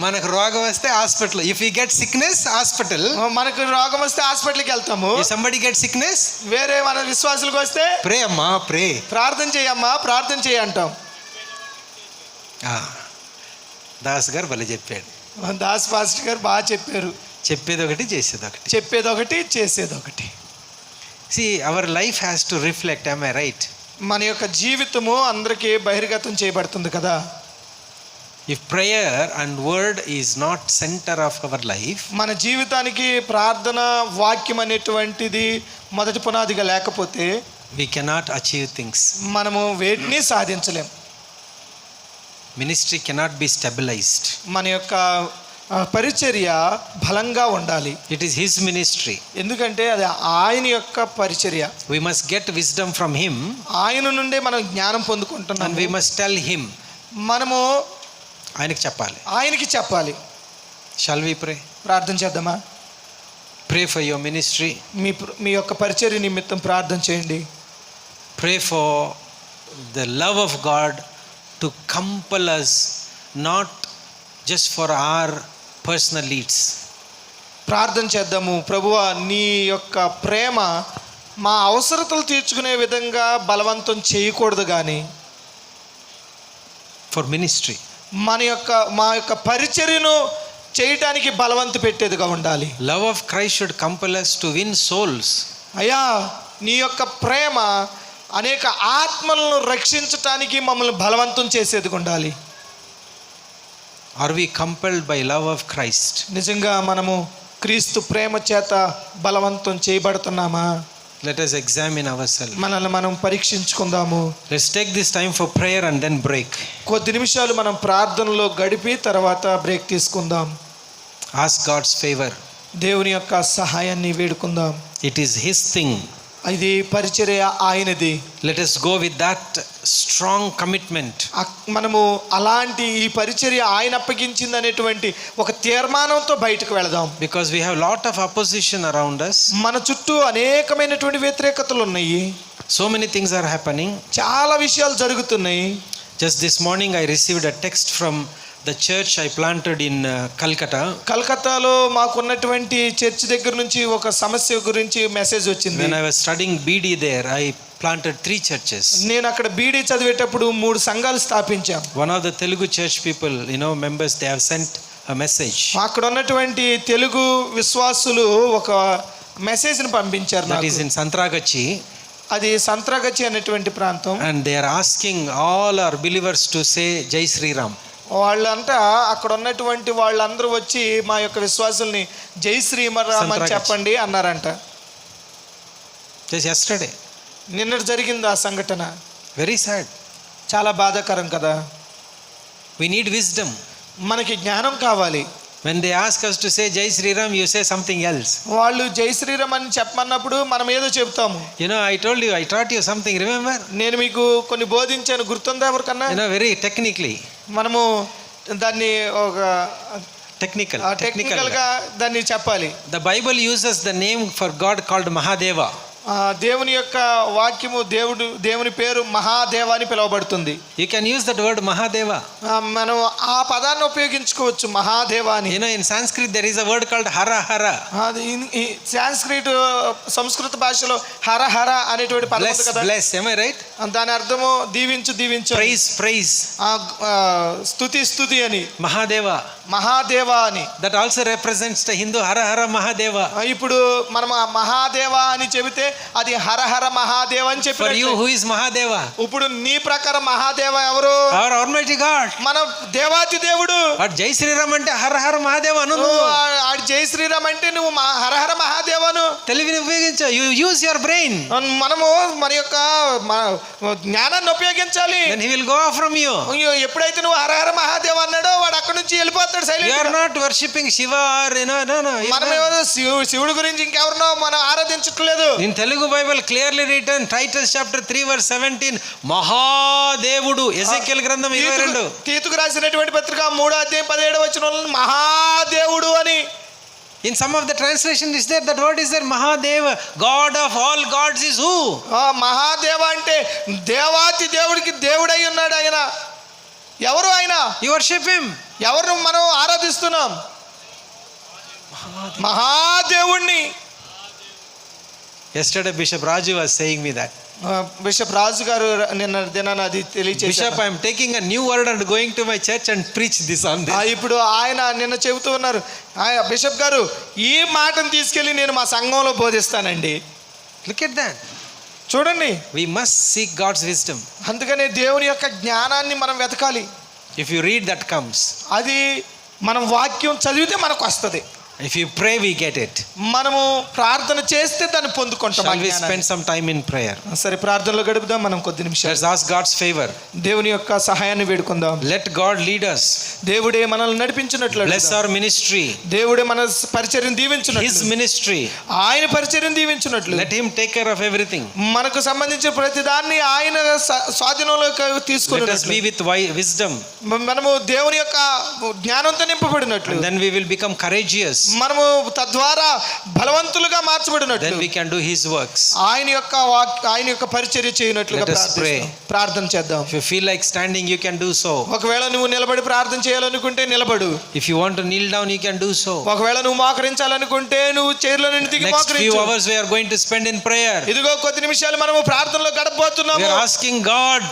మనకు రోగం వస్తే hospital. If you get sickness, hospital. మనకు రోగం వస్తే హాస్పిటల్కి వెళ్తాము. If somebody gets sickness, వేరే మన విశ్వాసులకు వస్తే pray అమ్మా, pray. ప్రార్థన చేయమ్మా, ప్రార్థన చేయి అంటాం. దాస్ గారు భలే చెప్పాడు. దాస్ పాస్టర్ గారు బాగా చెప్పారు. చెప్పేది ఒకటి, చేసేది ఒకటి. చెప్పేది ఒకటి, చేసేది ఒకటి. See, our life has to reflect, am I right? మన యొక్క జీవితము అందరికీ బహిర్గతం చేయబడుతుంది కదా. If prayer and word is not center of our life, మన జీవితానికి ప్రార్థన వాక్యం అనేటువంటిది మొదటి పునాదిగా లేకపోతే we cannot achieve things. మనము వేటిని సాధించలేం. Ministry cannot be stabilized. మన యొక్క పరిచర్య బలంగా ఉండాలి. It is his ministry. ఎందుకంటే అది ఆయన యొక్క పరిచర్య. We must get wisdom from him. ఆయన నుండే మనం జ్ఞానం పొందుకుంటున్నాం. And we must tell him. మనము ఆయనకి చెప్పాలి. ఆయనకి చెప్పాలి. Shall we pray? ప్రార్థన చేద్దామా? Pray for your ministry. మీ యొక్క పరిచర్య నిమిత్తం ప్రార్థన చేయండి. Pray for the love of God to compel us, not just for our personal needs. ప్రార్థన చేద్దాము. ప్రభువా, నీ యొక్క ప్రేమ మా అవసరతలు తీర్చుకునే విధంగా బలవంతం చేయకూడదు, కానీ For ministry. మా యొక్క పరిచర్యను చేయటానికి బలవంత పెట్టేదిగా ఉండాలి. Love of Christ should compel us to win souls. అయ్యా, నీ యొక్క ప్రేమ అనేక ఆత్మలను రక్షించటానికి మమ్మల్ని బలవంతం చేసేదిగా ఉండాలి. Are we compelled by love of Christ? నిజంగా మనము క్రీస్తు ప్రేమ చేత బలవంతం చేయబడుతున్నామా? Let us examine ourselves. మనల్ని మనం పరీక్షించుకుందాము. Let's take this time for prayer and then break. కొద్ది నిమిషాలు మనం ప్రార్థనలో గడిపి తర్వాత బ్రేక్ తీసుకుందాం. Ask God's favor. దేవుని యొక్క సహాయాన్ని వేడుకుందాం. It is his thing. ఇది పరిచర్య ఆయనది. Let us go with that strong commitment. మనము అలాంటి ఈ పరిచర్య ఆయన అప్పగించింది అనేటువంటి ఒక తీర్మానంతో బయటకు వెళదాం. Because we have lot of opposition around us. మన చుట్టూ అనేకమైనటువంటి వ్యతిరేకతలు ఉన్నాయి. So many things are happening. చాలా విషయాలు జరుగుతున్నాయి. Just this morning I received a text from the church I planted in Calcutta. కలకత్తాలో మాకున్నటువంటి చర్చ్ దగ్గర నుంచి ఒక సమస్య గురించి మెసేజ్ వచ్చింది. When I was studying BD there, I planted 3 churches. నేను అక్కడ బీడీ చదివేటప్పుడు 3 సంఘాలు స్థాపించాం. One of the Telugu church people, members, they have sent a message. అక్కడ ఉన్నటువంటి తెలుగు విశ్వాసులు ఒక మెసేజ్ని పంపించారు. That is in Santragachi. అది సంత్రాగచ్చి అనేటువంటి ప్రాంతం. And they are asking all our believers to say Jai Sri Ram. వాళ్ళంతా అక్కడ ఉన్నటువంటి వాళ్ళందరూ వచ్చి మా యొక్క విశ్వాసుల్ని జై శ్రీరామ్ అని చెప్పండి అన్నారంట. Just yesterday. నిన్నటి జరిగింది ఆ సంఘటన. Very sad. చాలా బాధాకరం కదా. We need wisdom. మనకి జ్ఞానం కావాలి. When they ask us to say Jai Sri Ram, you say something else. వాళ్ళు జై శ్రీరామ్ అని చెప్పమన్నప్పుడు మనం ఏదో చెప్తాము. I told you, I taught you something, remember? నేను మీకు కొన్ని బోధించాను, గుర్తుందా ఎవరికన్నా? Very technically. మనము దాన్ని ఒక టెక్నికల్గా దాన్ని చెప్పాలి. The Bible uses the name for God called Mahadeva. దేవుని యొక్క వాక్యము దేవుని పేరు మహాదేవ అని పిలువబడుతుంది. You can use that word Mahadeva. మనం ఆ పదాన్ని ఉపయోగించుకోవచ్చు, మహాదేవ అని. You know, in Sanskrit there is a word called Hara Hara. అది సాంస్క్రిట్ సంస్కృత భాషలో హర హర అనేటువంటి పదం ఉంది కదా. Bless, am I right? దాని అర్థము దీవించు దీవించు, Praise. స్తుతి అని. Mahadeva. మహాదేవ అని. That also represents the Hindu Hara Hara Mahadeva. ఇప్పుడు మనం మహాదేవ అని చెబితే అది హర హర మహాదేవ అని చెప్పి. For you, who is Mahadeva? ఇప్పుడు నీ ప్రకారం మహాదేవ ఎవరు? Our Almighty God. మన దేవాతి దేవుడు. But Jai Sri Ram ante Hara Hara Mahadeva anu. ఆడి జై శ్రీరామ్ అంటే నువ్వు హర హర మహాదేవను. తెలివిని ఉపయోగించు. You use your brain. మనము మన యొక్క జ్ఞానాన్ని ఉపయోగించాలి. Then he will go off from you. ఎప్పుడైతే నువ్వు హర హర మహాదేవ్ అన్నాడో వాడు అక్కడి నుంచి వెళ్ళిపోతాడు. You are not worshipping Shiva or no. మనం శివుడి గురించి ఇంకెవరినో మనం ఆరాధించట్లేదు. In Telugu Bible clearly written, Titus chapter 3 verse 17, Mahadevudu. Ezekiel గ్రంథం 22. తీతుకు రాసినటువంటి పత్రిక 3:17 మహాదేవుడు అని. In some of the translation is there, that word is there, Mahadeva. God of all gods is who? Mahadeva అంటే దేవాతి దేవుడికి దేవుడై ఉన్నాడు ఆయన. ఎవరు ఆయన? You worship him. ఎవరు మనం ఆరాధిస్తున్నాం? మహాదేవుణ్ణి. Yesterday Bishop Raju was saying me that. Bishop Raju గారు నిన్న దినాన అది తెలియచేశారు. Bishop, I am taking a new word and going to my church and preach this on this. ఇప్పుడు ఆయన నిన్న చెబుతూ ఉన్నారు, బిషప్ గారు ఈ మాటను తీసుకెళ్ళి నేను మా సంఘంలో బోధిస్తానండి. Look at that. చూడండి, We must seek God's wisdom. అందుకనే దేవుని యొక్క జ్ఞానాన్ని మనం వెతకాలి. If you read, that comes. అది మనం వాక్యం చదివితే మనకు వస్తుంది. If you pray, we get it. మనము ప్రార్థన చేస్తే దాన్ని పొందుకుంటాం. Shall we spend some time in prayer? సరే, ప్రార్థనలో గడుపుదాం మనం కొద్ది నిమిషాలు. Let's ask God's favor. దేవుని యొక్క సహాయాన్ని వేడుకుందాం. Let God lead us. దేవుడే మనల్ని నడిపించినట్లు. Bless our ministry. దేవుడే మన పరిచర్యను దీవించినట్లు. His ministry. ఆయన పరిచర్యను దీవించినట్లు. Let him take care of everything. మనకు సంబంధించిన ప్రతి దాన్ని ఆయన స్వాధీనంలోకి తీసుకొని. Let us be with wisdom. మనము దేవుని యొక్క జ్ఞానంతో నింపబడినట్లు. And then we will become courageous. మనము తద్వారా బలవంతులుగా మార్చబడినట్లు. Then we can do his works. ఆయన యొక్క పరిచర్య చేయనట్లుగా ప్రార్థన చేద్దాం. If you feel like standing, you can do so. ఒకవేళ నువ్వు నిలబడి ప్రార్థన చేయాలనుకుంటే నిలబడు. If you want to kneel down, you can do so. ఒకవేళ నువ్వు మోకరించాలనుకుంటే నువ్వు చైర్లో నుండి దిగి Next few మోకరించు. hours we are going to spend in prayer. ఇదిగో కొద్ది నిమిషాలు మనము ప్రార్థనలో గడపబోతున్నాము. We are asking God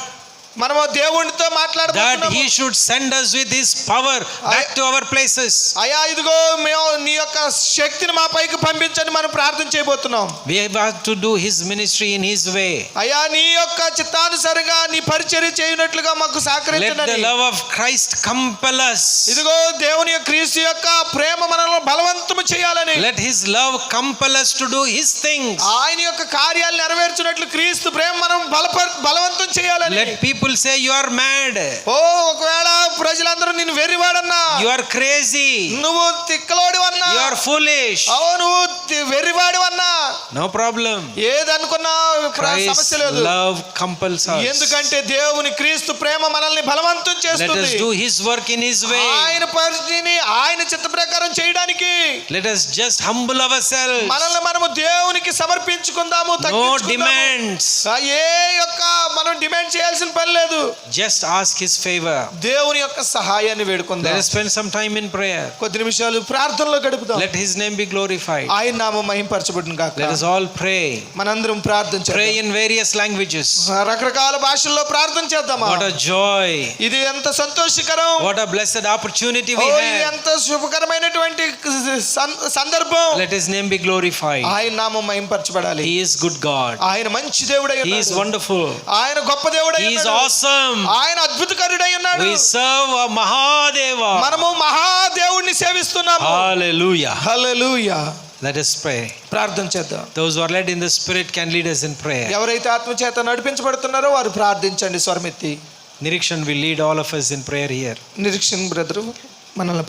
మనము దేవునితో that మాట్లాడబోతున్నాము. he should send us with his power back to our places. అయ్యా, ఇదిగో మేము నీ యొక్క శక్తిని మా పైకి పంపించని మనం ప్రార్థన చేయబోతున్నాం. We have to do his ministry in his way. అయ్యా, నీ యొక్క చిత్తానుసారంగా నీ పరిచర్య చేయనట్లుగా మాకు Let the సహకరించండి. love of Christ compel us. ఇదిగో దేవుని యొక్క క్రీస్తు యొక్క ప్రేమ మనల్ని బలవంతము చేయాలని. Let his love compel us to do his things. ఆయన యొక్క కార్యాలు నెరవేర్చినట్లు క్రీస్తు ప్రేమ మనం బలవంతం చేయాలని. Let people say you are mad. ఒకవేళ ప్రజలందరూ నిన్ను వెర్రివాడన్నా, You are crazy. నువ్వు తిక్కలోడివన్నా, You are foolish. నువ్వు వెర్రివాడివన్నా, No problem. ఏదనుకున్నా Christ's సమస్య లేదు. love compels us. ఎందుకంటే దేవుని క్రీస్తు ప్రేమ మనల్ని బలవంతం Let చేస్తుంది. us do his work in his way. ఆయన పరిచర్యని ఆయన చిత్త ప్రకారం చేయడానికి Let us just humble ourselves. మనల్ని మనము దేవునికి సమర్పించుకుందాము. No demands. ఏ యొక్క మనం డిమాండ్ చేయాల్సిన పని లేదు. Just ask his favor. దేవుని యొక్క సహాయాన్ని Let వేడుకుందాం. us spend some time in prayer. కొద్ది నిమిషాలు ప్రార్థనలో గడుపుదాం. Let his name be glorified. ఆయన నామం మహింపరచబడును గాక. Let us all pray. మనందరం ప్రార్థన Pray చేద్దాం. in various languages. రకరకాల భాషల్లో ప్రార్థన చేద్దామా. What a joy. ఇది ఎంత సంతోషకరం. What a blessed opportunity we ఇది have. ఎంత శుభకరమైనటువంటి సందర్భం. Let his name be glorified. ఆయన నామం మహింపరచబడాలి. He is good God. ఆయన మంచి దేవుడై He is ఉన్నాడు. wonderful. ఆయన గొప్ప దేవుడై He is ఉన్నాడు. awesome. ఆయన అద్భుతకరుడై ఉన్నాడు. We serve a Mahadeva. మనము మహాదేవుణ్ణి సేవిస్తున్నాము. Hallelujah. హల్లెలూయా. Let us pray. ప్రార్థన చేద్దాం. Those who are led in the Spirit can lead us in prayer. ఎవరైతే ఆత్మ చేత నడిపించబడుతున్నారో వారు ప్రార్థించండి స్వరమెత్తి. Nirikshan will lead all of us in prayer here. నిరీక్షణ బ్రదరు మనల్ని